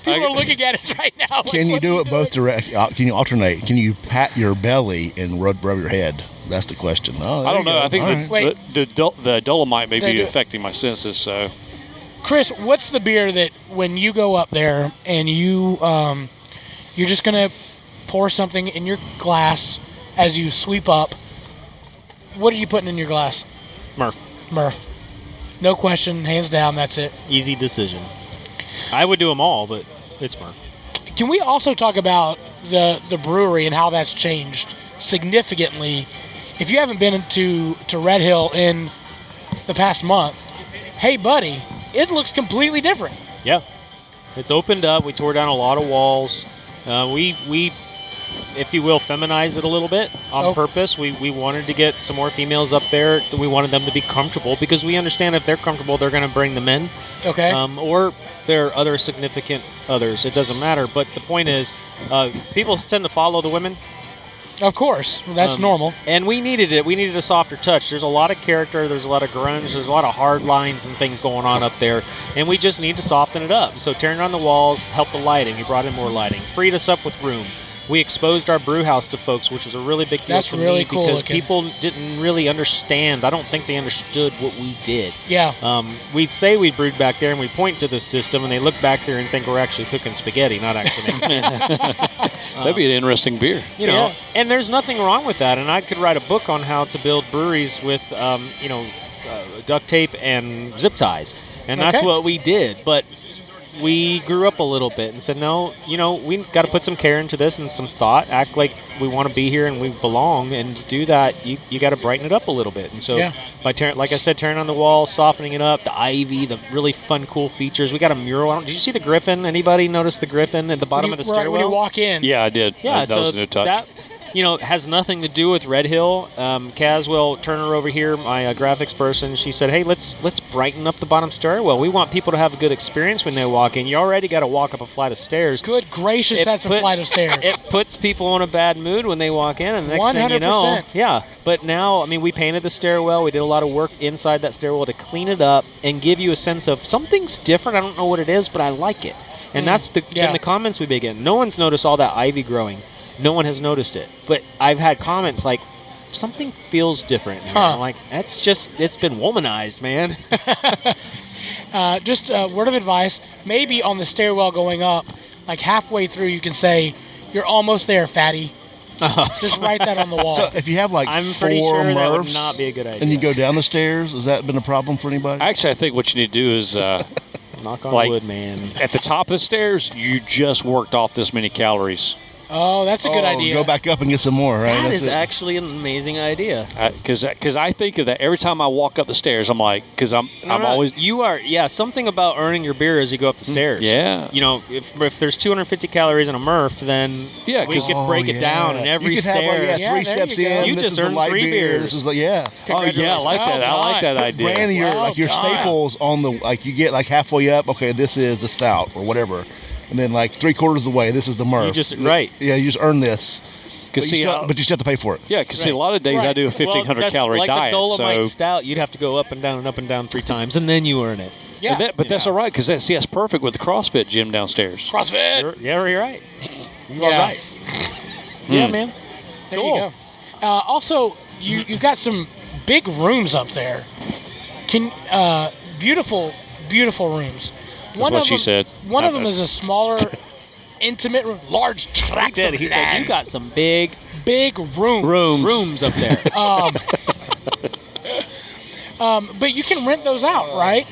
People are looking at us right now. Like, Can you what do are it both direct? Can you alternate? Can you pat your belly and rub your head? That's the question. Oh, I don't know. I think All right. the Dolomite may They be do- affecting my senses. So Chris, what's the beer that when you go up there and you're just gonna pour something in your glass as you sweep up? What are you putting in your glass? Murph. No question, hands down. That's it. Easy decision. I would do them all, but it's Murph. Can we also talk about the brewery and how that's changed significantly? If you haven't been to Red Hill in the past month, hey, buddy, it looks completely different. Yeah. It's opened up. We tore down a lot of walls. We if you will, feminize it a little bit on purpose. We wanted to get some more females up there. We wanted them to be comfortable because we understand if they're comfortable, they're going to bring the men. Okay. Or their other significant others. It doesn't matter. But the point is, people tend to follow the women. Of course. That's normal. And we needed it. We needed a softer touch. There's a lot of character. There's a lot of grunge. There's a lot of hard lines and things going on up there. And we just need to soften it up. So tearing down the walls helped the lighting. We brought in more lighting. Freed us up with room. We exposed our brew house to folks, which is a really big deal That's to really me cool because looking. people didn't really understand. I don't think they understood what we did. Yeah. We'd say we brewed back there, and we point to the system, and they look back there and think we're actually cooking spaghetti, not actually making it. That'd be an interesting beer. You know, and there's nothing wrong with that. And I could write a book on how to build breweries with, duct tape and zip ties. And that's what we did. But we grew up a little bit and said, no, we got to put some care into this and some thought, act like we want to be here and we belong. And to do that, you got to brighten it up a little bit. And so by like I said, tearing on the wall, softening it up, the ivy, the really fun, cool features. We got a mural. Did you see the griffin? Anybody notice the griffin at the bottom of the stairwell? When you walk in. Yeah, I did. Yeah, that was a new touch. That, has nothing to do with Red Hill. Caswell Turner over here, my graphics person, she said, hey, let's brighten up the bottom stairwell. We want people to have a good experience when they walk in. You already got to walk up a flight of stairs. Good gracious, that's a flight of stairs. It puts people in a bad mood when they walk in, and the next 100%. thing you know, yeah. But now, we painted the stairwell. We did a lot of work inside that stairwell to clean it up and give you a sense of something's different. I don't know what it is, but I like it. And that's been the comments we begin. No one's noticed all that ivy growing. No one has noticed it. But I've had comments like, something feels different. I'm like, it's been womanized, man. Just a word of advice, maybe on the stairwell going up, like halfway through, you can say, you're almost there, fatty. Just write that on the wall. So if you have like I'm four pretty sure that would Murphs not be a good idea. and you go down the stairs, has that been a problem for anybody? Actually, I think what you need to do is knock on wood, man. At the top of the stairs, you just worked off this many calories. Oh, that's a good idea. Go back up and get some more, right? That That's is it. actually an amazing idea. Because I think of that every time I walk up the stairs. I'm like, because I'm always. You are, something about earning your beer as you go up the stairs. Yeah. If there's 250 calories in a Murph, then we could break it down, and every you could stair. have, three steps in. You this just is the earned light 3 beer. beers. This is like, yeah. Oh yeah, I like that. I like that idea. Brand your staples on the you get like halfway up. Okay, this is the stout or whatever, and then like 3/4 of the way, this is the Murph. Yeah, you just earn this. But you still have to pay for it. Yeah, because see, a lot of days I do a 1,500 calorie like diet. Like a Dolomite so stout, you'd have to go up and down 3 times, and then you earn it. Yeah, but that's all right because that's perfect with the CrossFit gym downstairs. CrossFit. You're right. You're right. Yeah, man. There you go. Also, you've got some big rooms up there. Beautiful rooms. That's what she said. One of them is a smaller, intimate room, large tracts of He land. said, you got some big rooms up there. But you can rent those out, right?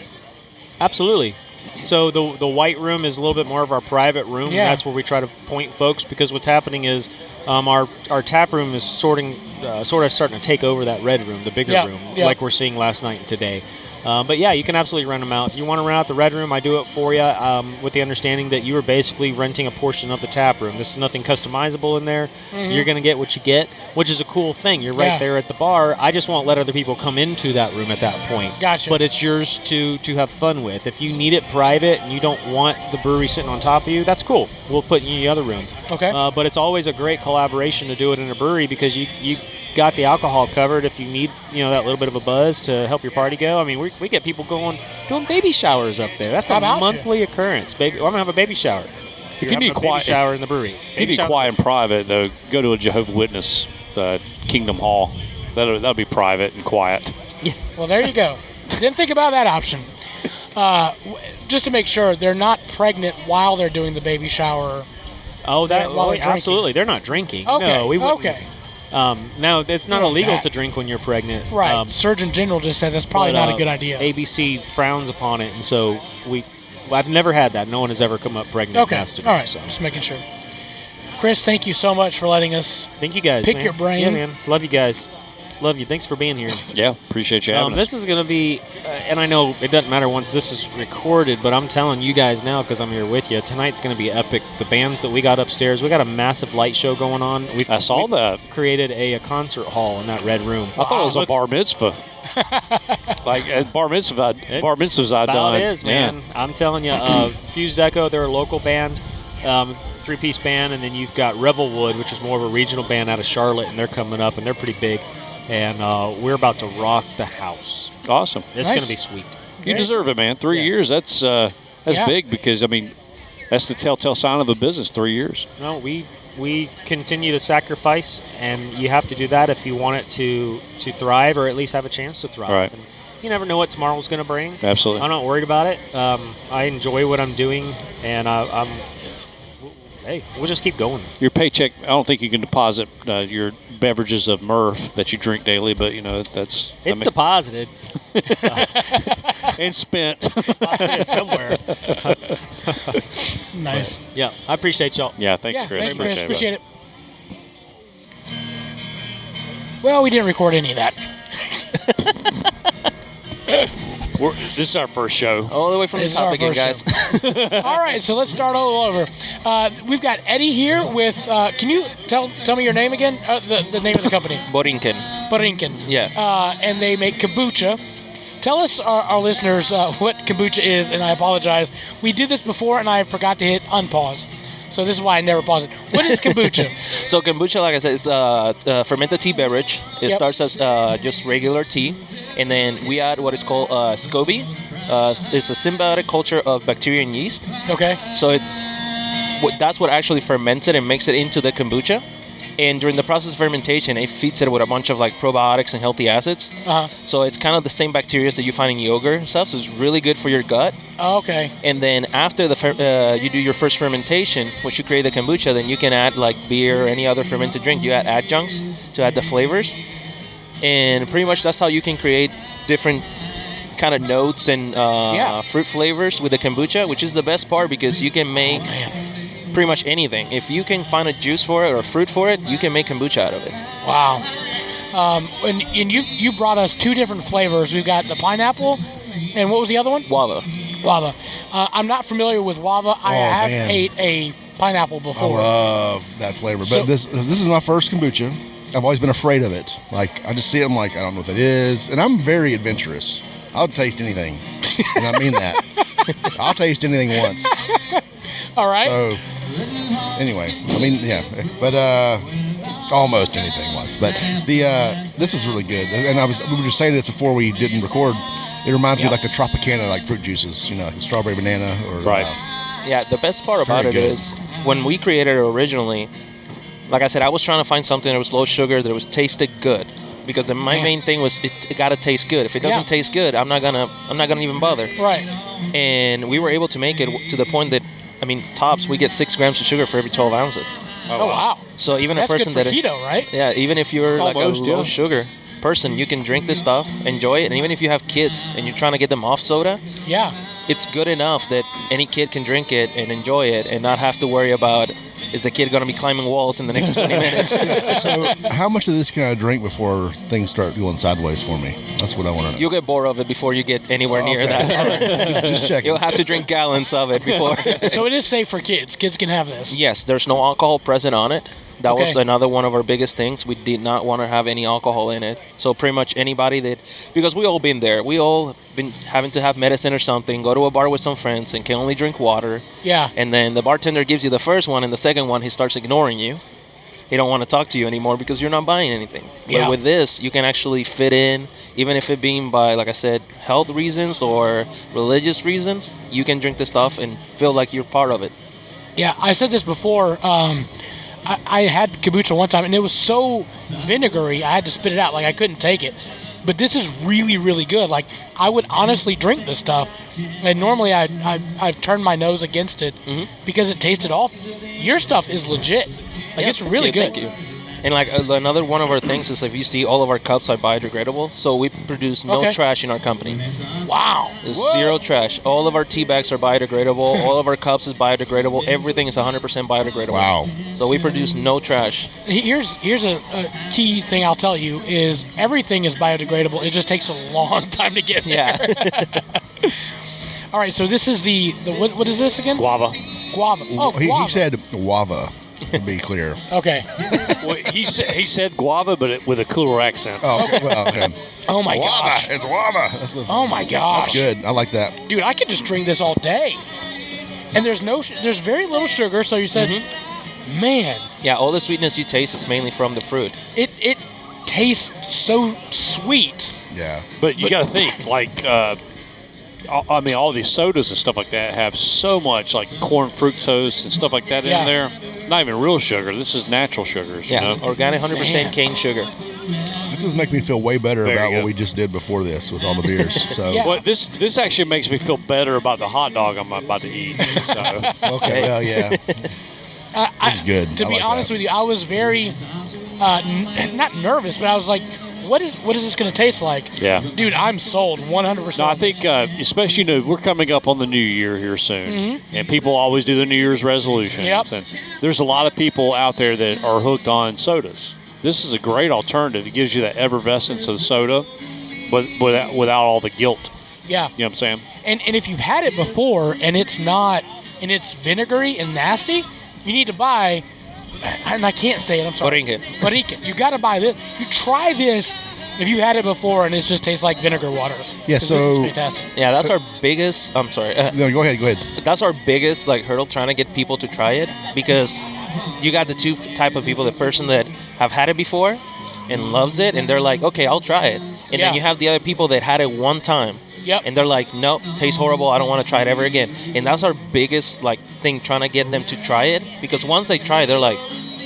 Absolutely. So the white room is a little bit more of our private room. Yeah. And that's where we try to point folks because what's happening is our tap room is sort of starting to take over that red room, the bigger room, like we're seeing last night and today. But yeah, you can absolutely rent them out. If you want to rent out the red room, I do it for you with the understanding that you are basically renting a portion of the tap room. There's nothing customizable in there. Mm-hmm. You're going to get what you get, which is a cool thing. You're right there at the bar. I just won't let other people come into that room at that point. Gotcha. But it's yours to have fun with. If you need it private and you don't want the brewery sitting on top of you, that's cool. We'll put you in the other room. Okay. But it's always a great collaboration to do it in a brewery because you got the alcohol covered if you need that little bit of a buzz to help your party go. We get people doing baby showers up there. That's a monthly occurrence. I'm gonna have a baby shower. If you need quiet shower in the brewery. If you need quiet and private though, go to a Jehovah's Witness Kingdom Hall. That'll be private and quiet. Yeah. Well, there you go. Didn't think about that option. Just to make sure they're not pregnant while they're doing the baby shower. Oh, while they're absolutely. They're not drinking. Okay. No, we wouldn't. Okay. Now, it's not illegal to drink when you're pregnant. Right. Surgeon General just said that's probably not a good idea. ABC frowns upon it, and so I've never had that. No one has ever come up pregnant. Okay. All right. So. Just making sure. Chris, thank you so much for letting us thank you guys, pick man. your brain. Yeah, man. Love you guys. Love you. Thanks for being here. Yeah, appreciate you having us. This is going to be, and I know it doesn't matter once this is recorded, but I'm telling you guys now because I'm here with you. Tonight's going to be epic. The bands that we got upstairs, we got a massive light show going on. I saw that. Created a concert hall in that red room. I thought it was a bar mitzvah. Like bar mitzvahs I've done. It is, man. Yeah. I'm telling you, Fused Echo, they're a local band. 3-piece band, and then you've got Revelwood, which is more of a regional band out of Charlotte, and they're coming up, and they're pretty big. And we're about to rock the house. Awesome. It's going to be sweet. You deserve it, man. 3 years, that's big because, I mean, that's the telltale sign of a business, 3 years. No, we continue to sacrifice, and you have to do that if you want it to thrive or at least have a chance to thrive. Right. And you never know what tomorrow's going to bring. Absolutely. I'm not worried about it. I enjoy what I'm doing, and hey, we'll just keep going. Your paycheck, I don't think you can deposit your beverages of Murph that you drink daily, but, that's... It's deposited. And spent. Deposited somewhere. Nice. But, yeah, I appreciate y'all. Yeah, thanks, Chris. Thanks, Chris. Appreciate it. Well, we didn't record any of that. This is our first show. All the way from the top again, guys. All right, so let's start all over. We've got Eddie here with, can you tell me your name again? The name of the company. Borinquen. Yeah. And they make kombucha. Tell us, our listeners, what kombucha is, and I apologize. We did this before, and I forgot to hit unpause. So this is why I never pause it. What is kombucha? So kombucha, like I said, is a fermented tea beverage. It starts as just regular tea, and then we add what is called SCOBY. It's a symbiotic culture of bacteria and yeast. Okay. So that's what actually ferments it and makes it into the kombucha. And during the process of fermentation, it feeds it with a bunch of like probiotics and healthy acids. Uh-huh. So it's kind of the same bacteria that you find in yogurt and stuff. So it's really good for your gut. Oh, okay. And then after you do your first fermentation, once you create the kombucha, then you can add like beer or any other fermented drink. You add adjuncts to add the flavors. And pretty much that's how you can create different kind of notes and fruit flavors with the kombucha, which is the best part because you can make pretty much anything. If you can find a juice for it or a fruit for it, you can make kombucha out of it. Wow. And you brought us two different flavors. We've got the pineapple, and what was the other one? Guava. I'm not familiar with guava. I have ate a pineapple before. I love that flavor. But this is my first kombucha. I've always been afraid of it. Like, I just see it, I'm like, I don't know what that is. And I'm very adventurous. I'll taste anything. And I mean that. I'll taste anything once. All right. So, anyway, I mean, yeah. But almost anything once. But this is really good. And we were just saying this before we didn't record. It reminds me of like the Tropicana, like fruit juices, like the strawberry banana. Or, yeah, the best part about it is when we created it originally, like I said, I was trying to find something that was low sugar, that was tasted good. Because my main thing was it got to taste good. If it doesn't taste good, I'm not gonna even bother. Right. And we were able to make it to the point that, I mean, tops, we get 6 grams of sugar for every 12 ounces. Oh, wow. So even That's a person good for keto, right? Yeah, even if you're almost, like a low sugar person, you can drink this stuff, enjoy it, and even if you have kids and you're trying to get them off soda, it's good enough that any kid can drink it and enjoy it and not have to worry about, is the kid going to be climbing walls in the next 20 minutes? So how much of this can I drink before things start going sideways for me? That's what I want to know. You'll get bored of it before you get anywhere near that. Just checking. You'll have to drink gallons of it before. So it is safe for kids. Kids can have this. Yes, there's no alcohol present on it. That was another one of our biggest things. We did not want to have any alcohol in it. So pretty much anybody because we all been there. We all been having to have medicine or something, go to a bar with some friends and can only drink water. Yeah. And then the bartender gives you the first one, and the second one he starts ignoring you. He don't want to talk to you anymore because you're not buying anything. But with this, you can actually fit in, even if it being by, like I said, health reasons or religious reasons, you can drink this stuff and feel like you're part of it. Yeah, I said this before. I had kombucha one time, and it was so vinegary, I had to spit it out. Like, I couldn't take it. But this is really, really good. Like, I would honestly drink this stuff. And normally I've turned my nose against it because it tasted awful. Your stuff is legit. Like, it's really good. Thank you. And like another one of our things is if you see all of our cups are biodegradable, so we produce no trash in our company. Wow. There's zero trash. All of our tea bags are biodegradable. All of our cups is biodegradable. Everything is 100% biodegradable. Wow. So we produce no trash. Here's a key thing I'll tell you is everything is biodegradable. It just takes a long time to get there. Yeah. All right, so this is the what is this again? Guava. Guava. Oh, guava. He said guava, to be clear. Okay. Well, he said guava, but with a cooler accent. Oh, okay. Well, okay. Oh my gosh. It's guava. That's what, Oh my gosh. that's good. I like that. Dude, I could just drink this all day. And there's very little sugar, so you said, man, Yeah, all the sweetness you taste is mainly from the fruit. it tastes so sweet. Yeah. But you got to think, like, I mean, all these sodas and stuff like that have so much, like, corn fructose and stuff like that Yeah. in there. Not even real sugar. This is natural sugars, Yeah, you know? organic 100% Man. cane sugar. This is making me feel way better There about you what go. we just did before this with all the beers. So Yeah. Well, this actually makes me feel better about the hot dog I'm about to eat. So, okay, well, yeah. This is good. To I be like honest that. with you, I was very not nervous, but I was like, what is this going to taste like? yeah. Dude, I'm sold 100%. No, I think, especially, we're coming up on the new year here soon, and people always do the New Year's resolutions. Yep. And there's a lot of people out there that are hooked on sodas. This is a great alternative. It gives you that effervescence of the soda, but without all the guilt. Yeah. You know what I'm saying? And if you've had it before and it's vinegary and nasty, you need to buy, and I can't say it, I'm sorry. Borinquen. You got to buy this. You try this if you had it before and it just tastes like vinegar water. Yeah, 'Cause so- this is fantastic. Yeah, that's our biggest. I'm sorry. No, go ahead. That's our biggest hurdle, trying to get people to try it, because you got the two type of people: the person that have had it before and loves it, and they're like, okay, I'll try it, and Yeah. then you have the other people that had it one time. Yep. And they're like, nope, tastes horrible. I don't want to try it ever again. And that's our biggest thing, trying to get them to try it, because once they try it, they're like,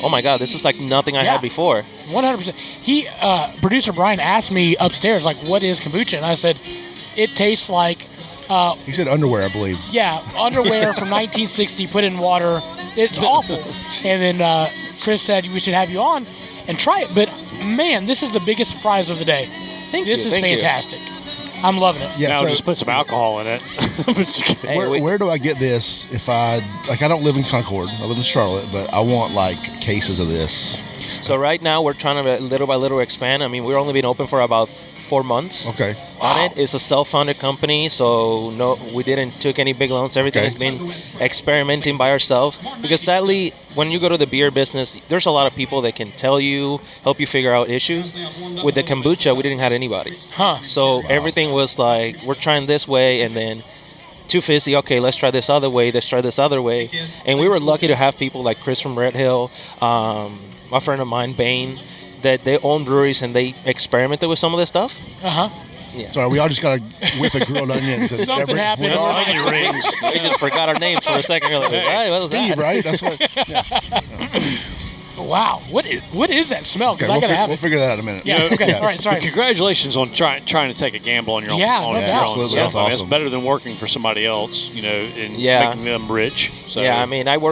oh my god, this is like nothing I Yeah. had before. 100%. Producer Brian asked me upstairs, like, what is kombucha? And I said, it tastes like, He said underwear, I believe. underwear from 1960 put in water. It's awful. And then Chris said we should have you on and try it. But man, this is the biggest surprise of the day. Thank This you, is thank you. fantastic. I'm loving it. Yeah, now so just put some alcohol in it. I'm just kidding. Hey, where do I get this if I don't live in Concord. I live in Charlotte, but I want cases of this. So right now we're trying to little by little expand. I mean, we've only been open for about 4 months. Okay. On it. It's a self-funded company, so no, we didn't took any big loans. Everything Okay. has been experimenting by ourselves. Because sadly, when you go to the beer business, there's a lot of people that can tell you, help you figure out issues. With the kombucha, we didn't have anybody. Huh. So everything was like, we're trying this way, and then too fizzy. Okay, let's try this other way. Let's try this other way. And we were lucky to have people like Chris from Red Hill, a friend of mine, Bain, that they own breweries and they experimented with some of this stuff. Uh-huh. Sorry, we all just got a whip of grilled onions. And Something happened. That's onion rings. We just forgot our names for a second. We're like, what was Steve, that? right? That's what. Wow. What is that smell? Because Okay, I got to have we'll it. figure that out in a minute. Yeah, okay. All right, But sorry. congratulations on trying to take a gamble on your own. Yeah, on no your doubt. own Absolutely. stuff. That's I mean, awesome. It's better than working for somebody else, and Yeah. making them rich. So Yeah, I mean, I've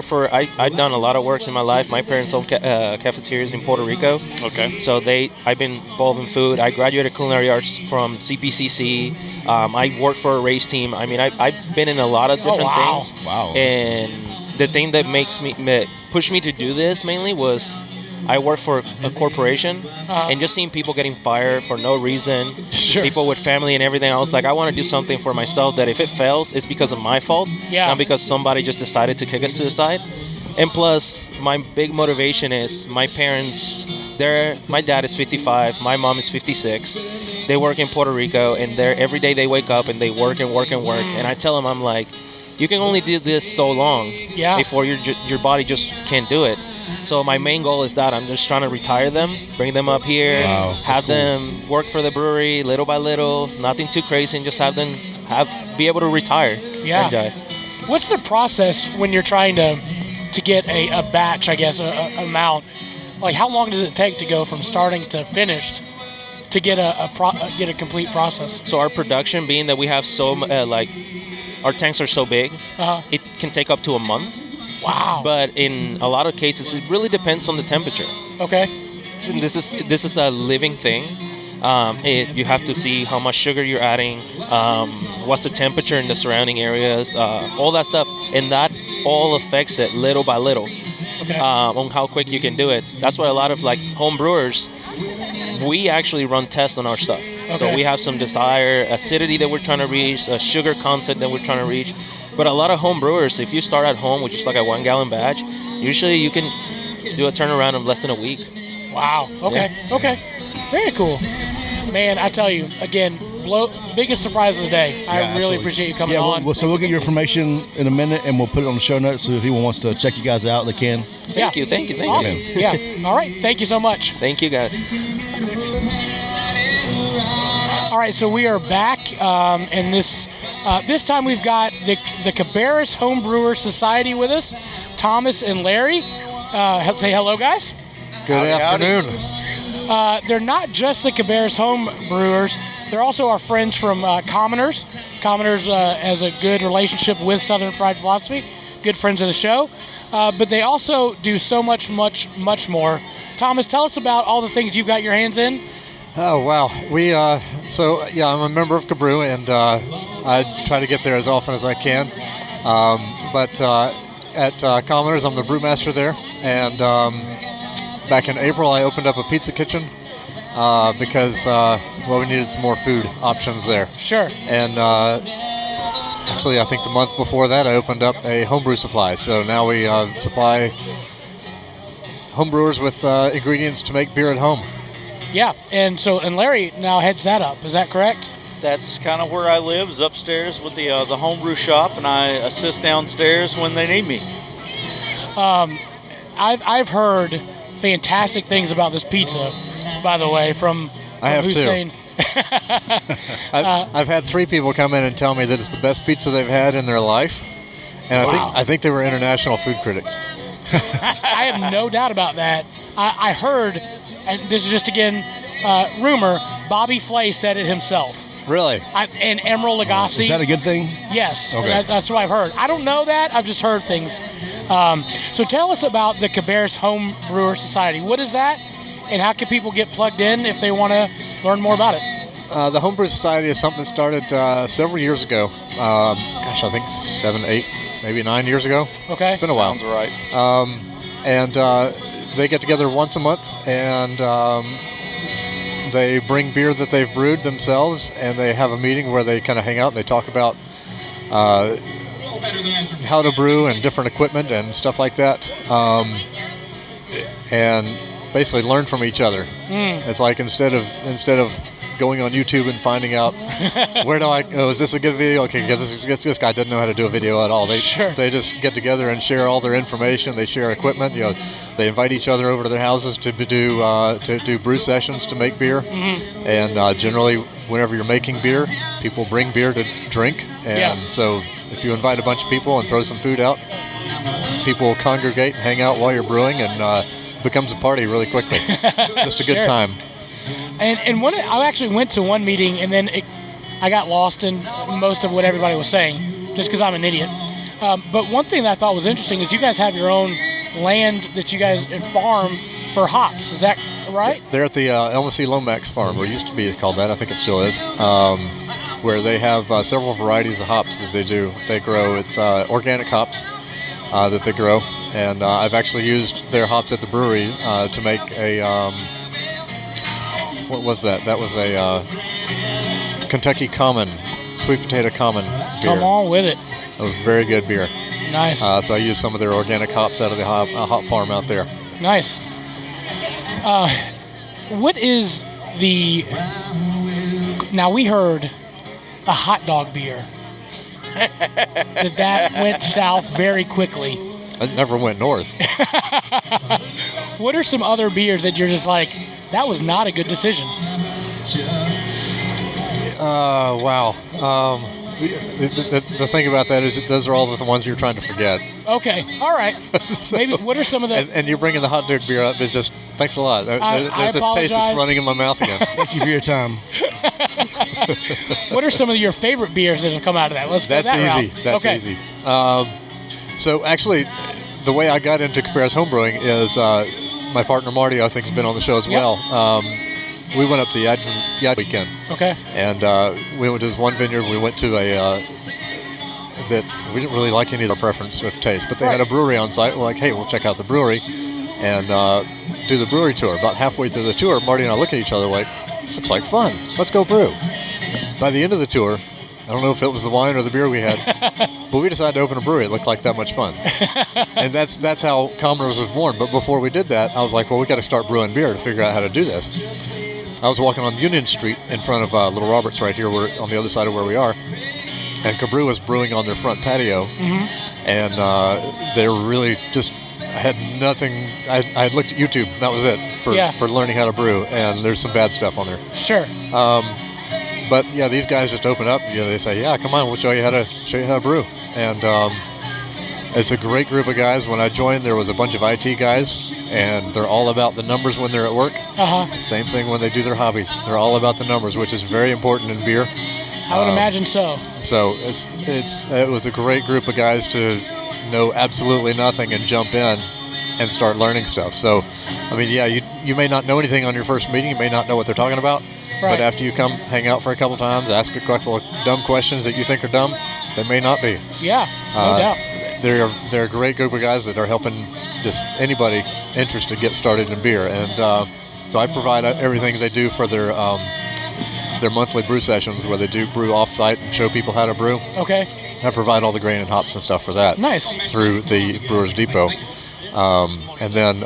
done a lot of works in my life. My parents own cafeterias in Puerto Rico. okay. So I've been involved in food. I graduated culinary arts from CPCC. I worked for a race team. I mean, I've been in a lot of different wow. things. Wow. And the thing that pushed me to do this mainly was I work for a corporation, and just seeing people getting fired for no reason, Sure. people with family and everything, I was like, I want to do something for myself that if it fails, it's because of my fault, Yeah. not because somebody just decided to kick us to the side. And plus, my big motivation is my parents, my dad is 55, my mom is 56. They work in Puerto Rico, and every day they wake up and they work and work and work. And I tell them, I'm like, you can only do this so long before your body just can't do it. So my main goal is that I'm just trying to retire them, bring them up here, Wow, have that's cool. them work for the brewery little by little, nothing too crazy, and just have them be able to retire. Yeah. Enjoy. What's the process when you're trying to get a batch, I guess, a amount? Like, how long does it take to go from starting to finished to get a complete process? So our production, being that we have our tanks are so big, it can take up to a month. Wow. But in a lot of cases, it really depends on the temperature. Okay. this is a living thing. You have to see how much sugar you're adding, what's the temperature in the surrounding areas, all that stuff, and that all affects it little by little on how quick you can do it. That's why a lot of like home brewers, we actually run tests on our stuff. So we have some desired acidity that we're trying to reach, a sugar content that we're trying to reach. But a lot of home brewers, if you start at home with just like a 1 gallon batch, usually you can do a turnaround in less than a week. Wow. Okay. Yeah. Okay. Very cool. Man, I tell you, again, biggest surprise of the day. I really appreciate you coming on. So we'll get your information in a minute, and we'll put it on the show notes, so if anyone wants to check you guys out, they can. Thank you. Awesome. Yeah. All right. Thank you so much. Thank you, guys. All right, so we are back, and this time we've got the Cabarrus Home Brewers Society with us, Thomas and Larry. Say hello, guys. Good afternoon. They're not just the Cabarrus Home Brewers. They're also our friends from Commoners. Commoners has a good relationship with Southern Fried Philosophy, good friends of the show. But they also do so much more. Thomas, tell us about all the things you've got your hands in. Oh, wow. I'm a member of Cabrew, and I try to get there as often as I can. But at Commoners, I'm the brewmaster there. And back in April, I opened up a pizza kitchen because, we needed some more food options there. Sure. And actually, I think the month before that, I opened up a homebrew supply. So now we supply homebrewers with ingredients to make beer at home. Yeah, and Larry now heads that up. Is that correct? That's kind of where I live, is upstairs with the homebrew shop, and I assist downstairs when they need me. I've heard fantastic things about this pizza, by the way, from Hussein. I've had 3 people come in and tell me that it's the best pizza they've had in their life, and I think they were international food critics. I have no doubt about that. I heard, and this is just again rumor, Bobby Flay said it himself. Really? And Emeril Lagasse. Is that a good thing? Yes. Okay. That's what I've heard. I don't know that. I've just heard things. So tell us about the Cabarrus Home Brewer Society. What is that, and how can people get plugged in if they want to learn more about it? The Homebrew Society is something that started several years ago. I think 7, 8, maybe 9 years ago. Okay. It's been a while. Sounds right. And they get together once a month, and they bring beer that they've brewed themselves, and they have a meeting where they kind of hang out and they talk about how to brew and different equipment and stuff like that, and basically learn from each other. It's like instead of going on YouTube and finding out is this a good video? Okay, this guy doesn't know how to do a video at all. They just get together and share all their information. They share equipment. They invite each other over to their houses to do brew sessions to make beer. And generally, whenever you're making beer, people bring beer to drink. And so if you invite a bunch of people and throw some food out, people will congregate and hang out while you're brewing, and it becomes a party really quickly. Just a good time. And I actually went to one meeting, and then I got lost in most of what everybody was saying, just because I'm an idiot. But one thing that I thought was interesting is you guys have your own land that you guys farm for hops. Is that right? They're at the Elma C. Lomax farm, or it used to be called that. I think it still is. Where they have several varieties of hops that they do. They grow. It's organic hops that they grow, and I've actually used their hops at the brewery to make a. What was that? That was a Kentucky Common, sweet potato common beer. Come on with it. It was very good beer. Nice. So I used some of their organic hops out of the hop farm out there. Nice. What is now we heard a hot dog beer. that went south very quickly. It never went north. What are some other beers that you're just like, that was not a good decision? Wow. The thing about that is that those are all the ones you're trying to forget. Okay, all right. Maybe what are some of the... And you're bringing the hot dog beer up. It's just, thanks a lot. There's this taste that's running in my mouth again. Thank you for your time. What are some of your favorite beers that have come out of that? Let's go that easy. route. That's easy. So actually, the way I got into Cabarrus homebrewing is my partner Marty, I think, has been on the show as well. We went up to Yad weekend. Okay. And we went to this one vineyard. We went to a that we didn't really like any of their preference of taste, but they had a brewery on site. We're like, hey, we'll check out the brewery and do the brewery tour. About halfway through the tour, Marty and I look at each other like, this looks like fun. Let's go brew. By the end of the tour, I don't know if it was the wine or the beer we had, but we decided to open a brewery. It looked like that much fun. And that's how Commerce was born. But before we did that, I was like, well, we got to start brewing beer to figure out how to do this. I was walking on Union Street in front of Little Roberts right here, on the other side of where we are, and Cabrew was brewing on their front patio, and they were really just, I had nothing, I had looked at YouTube, and that was it for learning how to brew, and there's some bad stuff on there. Sure. But yeah, these guys just open up, they say, yeah, come on, we'll show you how to brew, and it's a great group of guys. When I joined, there was a bunch of IT guys, and they're all about the numbers when they're at work. Same thing when they do their hobbies. They're all about the numbers, which is very important in beer. I would imagine so. So it was a great group of guys to know absolutely nothing and jump in and start learning stuff. So, I mean, yeah, you may not know anything on your first meeting. You may not know what they're talking about. Right. But after you come hang out for a couple times, ask a couple of dumb questions that you think are dumb, they may not be. Yeah, no doubt. They're a great group of guys that are helping just anybody interested get started in beer. And so I provide everything they do for their monthly brew sessions where they do brew off-site and show people how to brew. Okay. I provide all the grain and hops and stuff for that. Nice. Through the Brewers Depot. And then,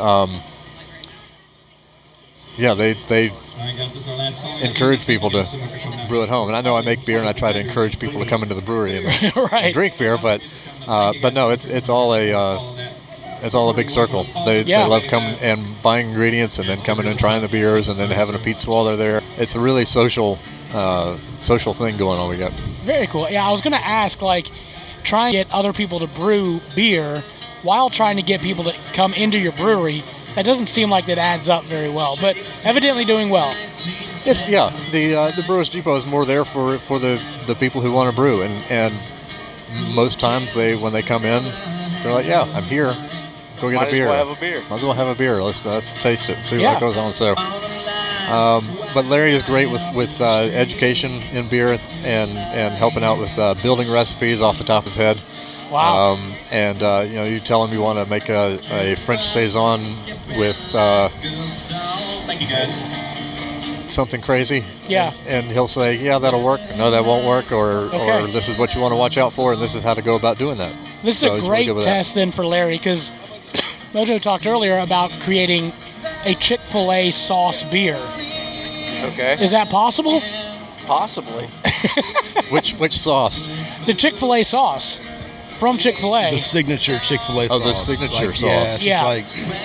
they encourage people to brew at home. And I know I make beer and I try to encourage people to come into the brewery and drink beer, but no, it's all a big circle. They love coming and buying ingredients and then coming and trying the beers and then having a pizza while they're there. It's a really social thing going on we got. Very cool. Yeah, I was going to ask, trying to get other people to brew beer while trying to get people to come into your brewery. That doesn't seem like that adds up very well, but evidently doing well. The Brewers Depot is more there for the people who want to brew, and most times when they come in, they're like, yeah, I'm here. Go get a beer. Might as well have a beer. Let's taste it, see what goes on. So, but Larry is great with education in beer and helping out with building recipes off the top of his head. Wow. You tell him you want to make a French Saison with Thank you, guys. something crazy. Yeah. And he'll say, yeah, that'll work. No, that won't work. Or this is what you want to watch out for, and this is how to go about doing that. This is a great test then for Larry, because Mojo talked earlier about creating a Chick-fil-A sauce beer. Okay. Is that possible? Possibly. Which sauce? The Chick-fil-A sauce from Chick-fil-A. The signature Chick-fil-A sauce. Oh, the signature sauce. Yeah, it's like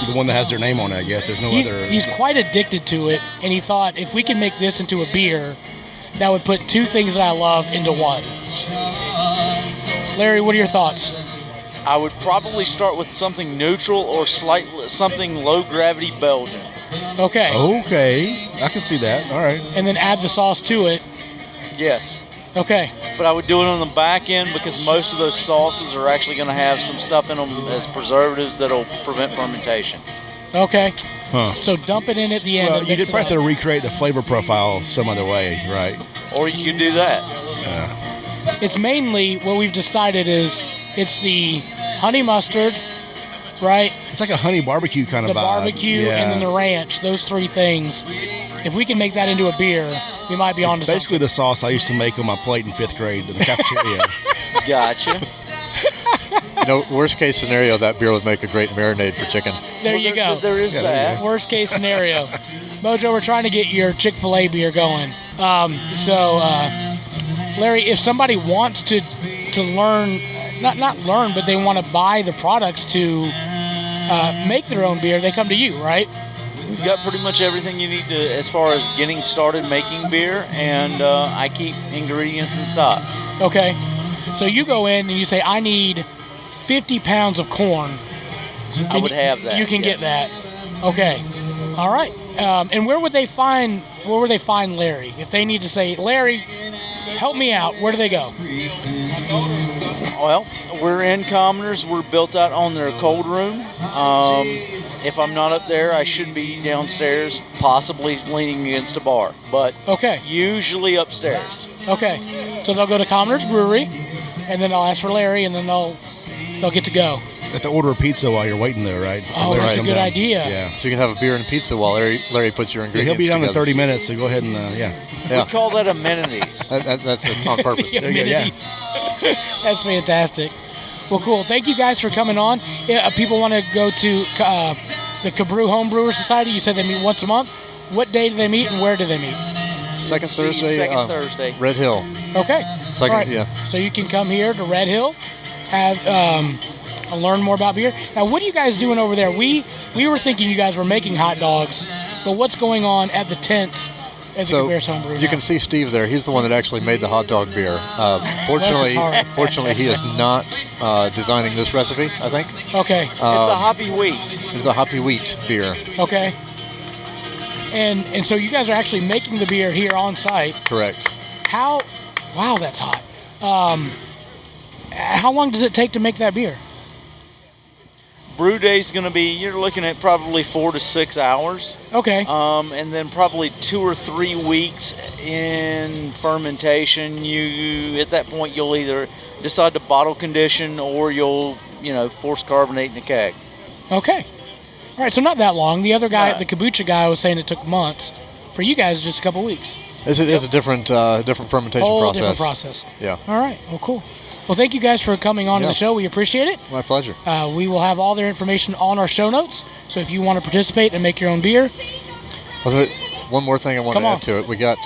the one that has their name on it, I guess. There's no other. He's quite addicted to it, and he thought if we can make this into a beer, that would put two things that I love into one. Larry, what are your thoughts? I would probably start with something neutral or something low-gravity Belgian. Okay. Okay, I can see that. All right. And then add the sauce to it. Yes. Okay. But I would do it on the back end because most of those sauces are actually going to have some stuff in them as preservatives that'll prevent fermentation. Okay. Huh. So dump it in at the end. Well, and you mix did probably it have up. to recreate the flavor profile some other way, right? Or you could do that. It's mainly what we've decided is it's the honey mustard, right? It's like a honey barbecue kind The of vibe. barbecue and then the ranch. Those three things. If we can make that into a beer, we might be on to basically something. the sauce I used to make on my plate in 5th grade in the cafeteria. Gotcha. Worst case scenario, that beer would make a great marinade for chicken. There you go. There is that. Worst case scenario. Mojo, we're trying to get your Chick-fil-A beer going. Larry, if somebody wants to learn, not learn, but they want to buy the products to make their own beer, they come to you, right? We've got pretty much everything you need to as far as getting started making beer, and I keep ingredients in stock. Okay. So you go in and you say, I need 50 pounds of corn. I would have that. You can get that. Okay. All right. And where would they find Larry? If they need to say, Larry, help me out. Where do they go? Well, we're in Commoners. We're built out on their cold room. If I'm not up there, I should be downstairs, possibly leaning against a bar, but usually upstairs. Okay, so they'll go to Commoners Brewery, and then I'll ask for Larry, and then they'll get to go. You have to order a pizza while you're waiting there, right? Oh, that's a good idea. Yeah. So you can have a beer and pizza while Larry puts your ingredients He'll be down in together. 30 minutes, so go ahead and, We call that amenities. That's on purpose. The amenities. That's fantastic. Well, cool. Thank you guys for coming on. People want to go to the Cabrew Home Brewer Society. You said they meet once a month. What day do they meet and where do they meet? Second Thursday. Second Thursday. Red Hill. Okay. Second, All right. yeah. So you can come here to Red Hill, have learn more about beer. Now, what are you guys doing over there? We were thinking you guys were making hot dogs, but what's going on at the tent at the Cabrews Home Brew? You can see Steve there. He's the one that actually made the hot dog beer. Fortunately, he is not designing this recipe, I think. Okay. It's a hoppy wheat. It's a hoppy wheat beer. Okay. And so you guys are actually making the beer here on site. Correct. Wow, that's hot. How long does it take to make that beer? Brew day's going to be, you're looking at probably 4 to 6 hours. Okay. And then probably 2 or 3 weeks in fermentation. At that point, you'll either decide to bottle condition or you'll, force carbonate in a keg. Okay. All right, so not that long. The other guy, the kombucha guy, was saying it took months. For you guys, just a couple weeks. It's a different fermentation process. Different process. Yeah. All right. Well, cool. Well, thank you guys for coming on to the show. We appreciate it. My pleasure. We will have all their information on our show notes. So if you want to participate and make your own beer. One more thing I want to add to it. We got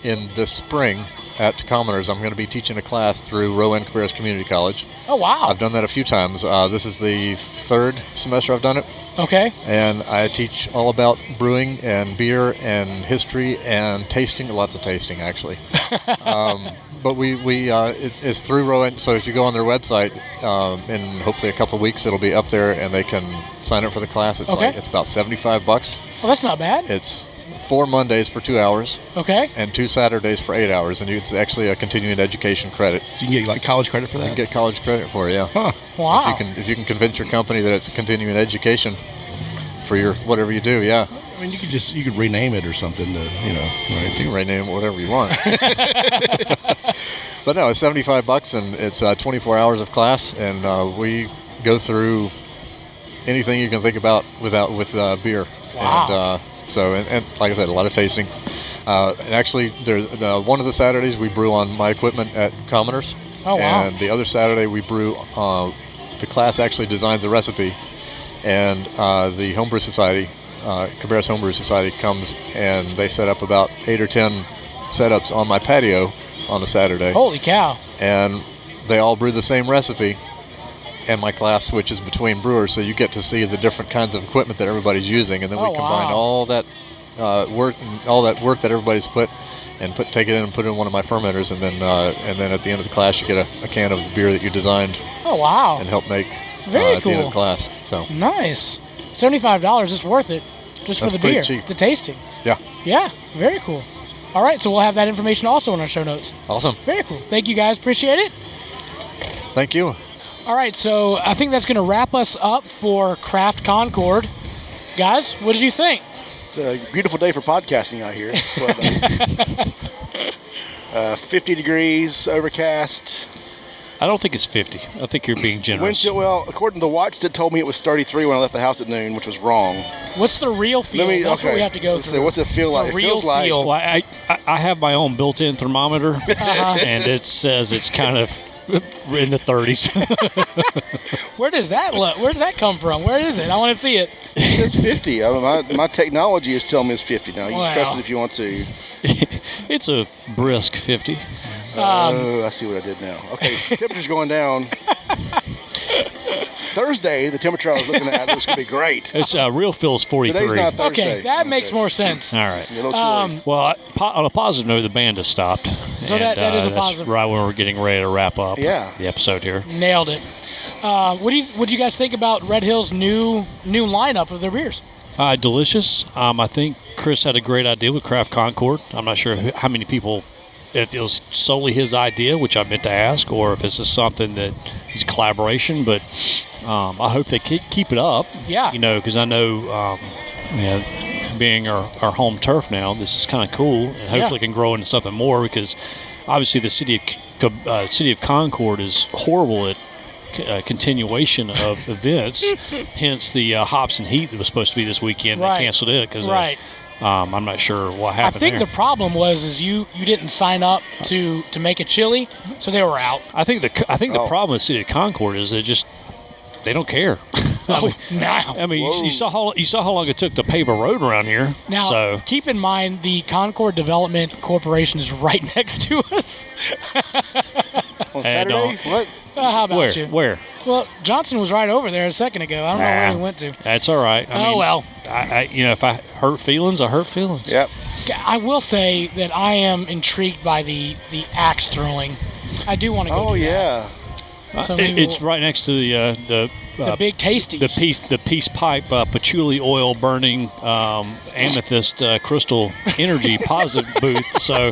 in this spring at Commoners, I'm going to be teaching a class through Rowan-Cabarrus Community College. Oh, wow. I've done that a few times. This is the third semester I've done it. Okay. And I teach all about brewing and beer and history and tasting. Lots of tasting, actually. But it's through Rowan. So if you go on their website, in hopefully a couple of weeks, it'll be up there, and they can sign up for the class. It's it's about $75. Well, that's not bad. It's 4 Mondays for 2 hours. Okay. And 2 Saturdays for 8 hours, and it's actually a continuing education credit. So you can get college credit for that? You can get college credit for it, yeah. Huh. Wow. If you can convince your company that it's a continuing education for your whatever you do, yeah. I mean, you could rename it or something to, right? You can rename it whatever you want. But no, it's $75, and it's 24 hours of class, and we go through anything you can think about with beer. Wow. And like I said, a lot of tasting. And actually, one of the Saturdays we brew on my equipment at Commoners. Oh, wow. And the other Saturday we brew. The class actually designs the recipe, and the Homebrew Society, Cabarrus Homebrew Society, comes and they set up about 8 or 10 setups on my patio on a Saturday. Holy cow! And they all brew the same recipe. And my class switches between brewers, so you get to see the different kinds of equipment that everybody's using, and then we combine all that work that everybody's put, and take it in and put it in one of my fermenters, and then at the end of the class you get a can of the beer that you designed. Oh, wow! And help make Very at cool. the end of the class. So nice. $75 is worth it just for That's the pretty beer, cheap. the tasting. Yeah. Yeah. Very cool. All right, so we'll have that information also in our show notes. Awesome. Very cool. Thank you guys. Appreciate it. Thank you. All right, so I think that's going to wrap us up for Craft Concord. Guys, what did you think? It's a beautiful day for podcasting out here. 50 degrees, overcast. I don't think it's 50. I think you're being generous. Wind chill, well, according to the watch that told me it was 33 when I left the house at noon, which was wrong. What's the real feel? That's what we have to go Let's through. see, what's it feel like? The It feels like real Well, I have my own built-in thermometer, and it says it's kind of in the 30s. Where does that look? Where does that come from? Where is it? I want to see it. it's 50. I mean, my technology is telling me it's 50 now. You Wow. can trust it if you want to. It's a brisk 50. I see what I did now. Okay, temperature's going down. Thursday, the temperature I was looking at was going to be great. It's real feels 43. Today's not Thursday. Okay, that makes more sense. All right. A little chilly. Well, on a positive note, the band has stopped. So that is a that's positive. right when we're getting ready to wrap up Yeah. the episode here. Nailed it. What do you guys think about Red Hill's new lineup of their beers? Delicious. I think Chris had a great idea with Craft Concord. I'm not sure how many people if it was solely his idea, which I meant to ask, or if this is something that is a collaboration. But I hope they keep it up. Yeah. Because I know, being our home turf now, this is kind of cool, and hopefully it can grow into something more, because obviously the city of Concord is horrible at continuation of events. Hence the Hops and Heat that was supposed to be this weekend. They canceled it because I'm not sure what happened. I think there. the problem was you didn't sign up to make a chili, so they were out. I think the problem with the city of Concord is they don't care. You saw how long it took to pave a road around here. Now, keep in mind the Concord Development Corporation is right next to us. On Saturday? What? How about you? Where? Well, Johnson was right over there a second ago. I don't know where he went to. That's all right. Well. If I hurt feelings, I hurt feelings. Yep. I will say that I am intrigued by the axe throwing. I do want to go. Oh yeah. So it's right next to the big tasties. The peace pipe patchouli oil burning amethyst crystal energy positive booth. So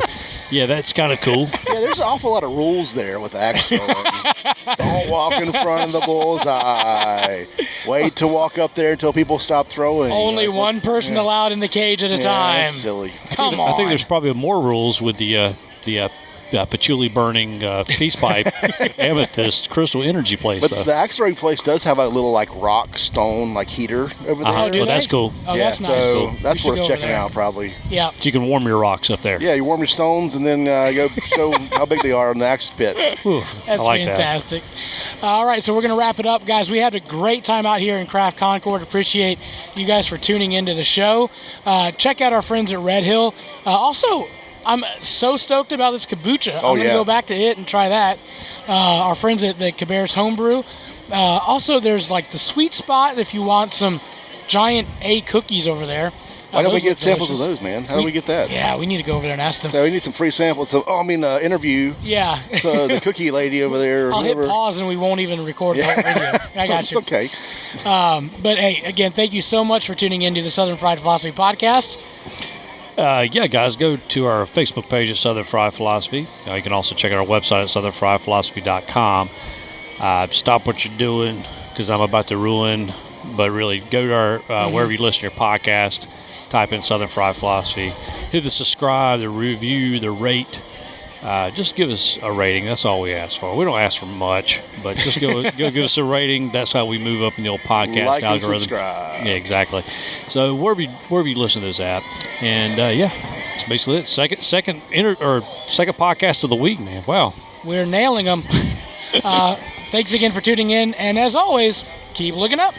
yeah, that's kind of cool. Yeah, there's an awful lot of rules there with axe throwing. Don't walk in front of the bullseye. Wait to walk up there until people stop throwing. Only one person allowed in the cage at a time. That's silly. Come on. I think there's probably more rules with the patchouli burning peace pipe amethyst crystal energy place. But the axe throwing place does have a little rock stone heater over there. Well, that's cool. Oh, that's nice. So that's worth checking out probably. Yeah. So you can warm your rocks up there. Yeah, you warm your stones and then go show how big they are on the axe pit. Whew, that's fantastic. All right, so we're going to wrap it up, guys. We had a great time out here in Craft Concord. Appreciate you guys for tuning into the show. Check out our friends at Red Hill. Also, I'm so stoked about this kombucha. I'm going to go back to it and try that. Our friends at the Cabarrus Homebrew. Also, there's the Sweet Spot if you want some giant A cookies over there. Why don't we get samples of those, man? How do we get that? Yeah, we need to go over there and ask them. So we need some free samples. So, interview. Yeah. So the cookie lady over there. I'll hit pause and we won't even record the whole video. I got you. It's okay. But hey, again, thank you so much for tuning into the Southern Fried Philosophy Podcast. Guys, go to our Facebook page at Southern Fried Philosophy. You can also check out our website at southernfriedphilosophy.com. Stop what you're doing because I'm about to ruin, but really go to our wherever you listen to your podcast, type in Southern Fried Philosophy, hit the subscribe, the review, the rate. Just give us a rating. That's all we ask for. We don't ask for much, but just go give us a rating. That's how we move up in the old podcast like algorithm. And subscribe. Yeah, exactly. So wherever you listen to this app, and that's basically it. Second podcast of the week, man. Wow, we're nailing them. Thanks again for tuning in, and as always, keep looking up.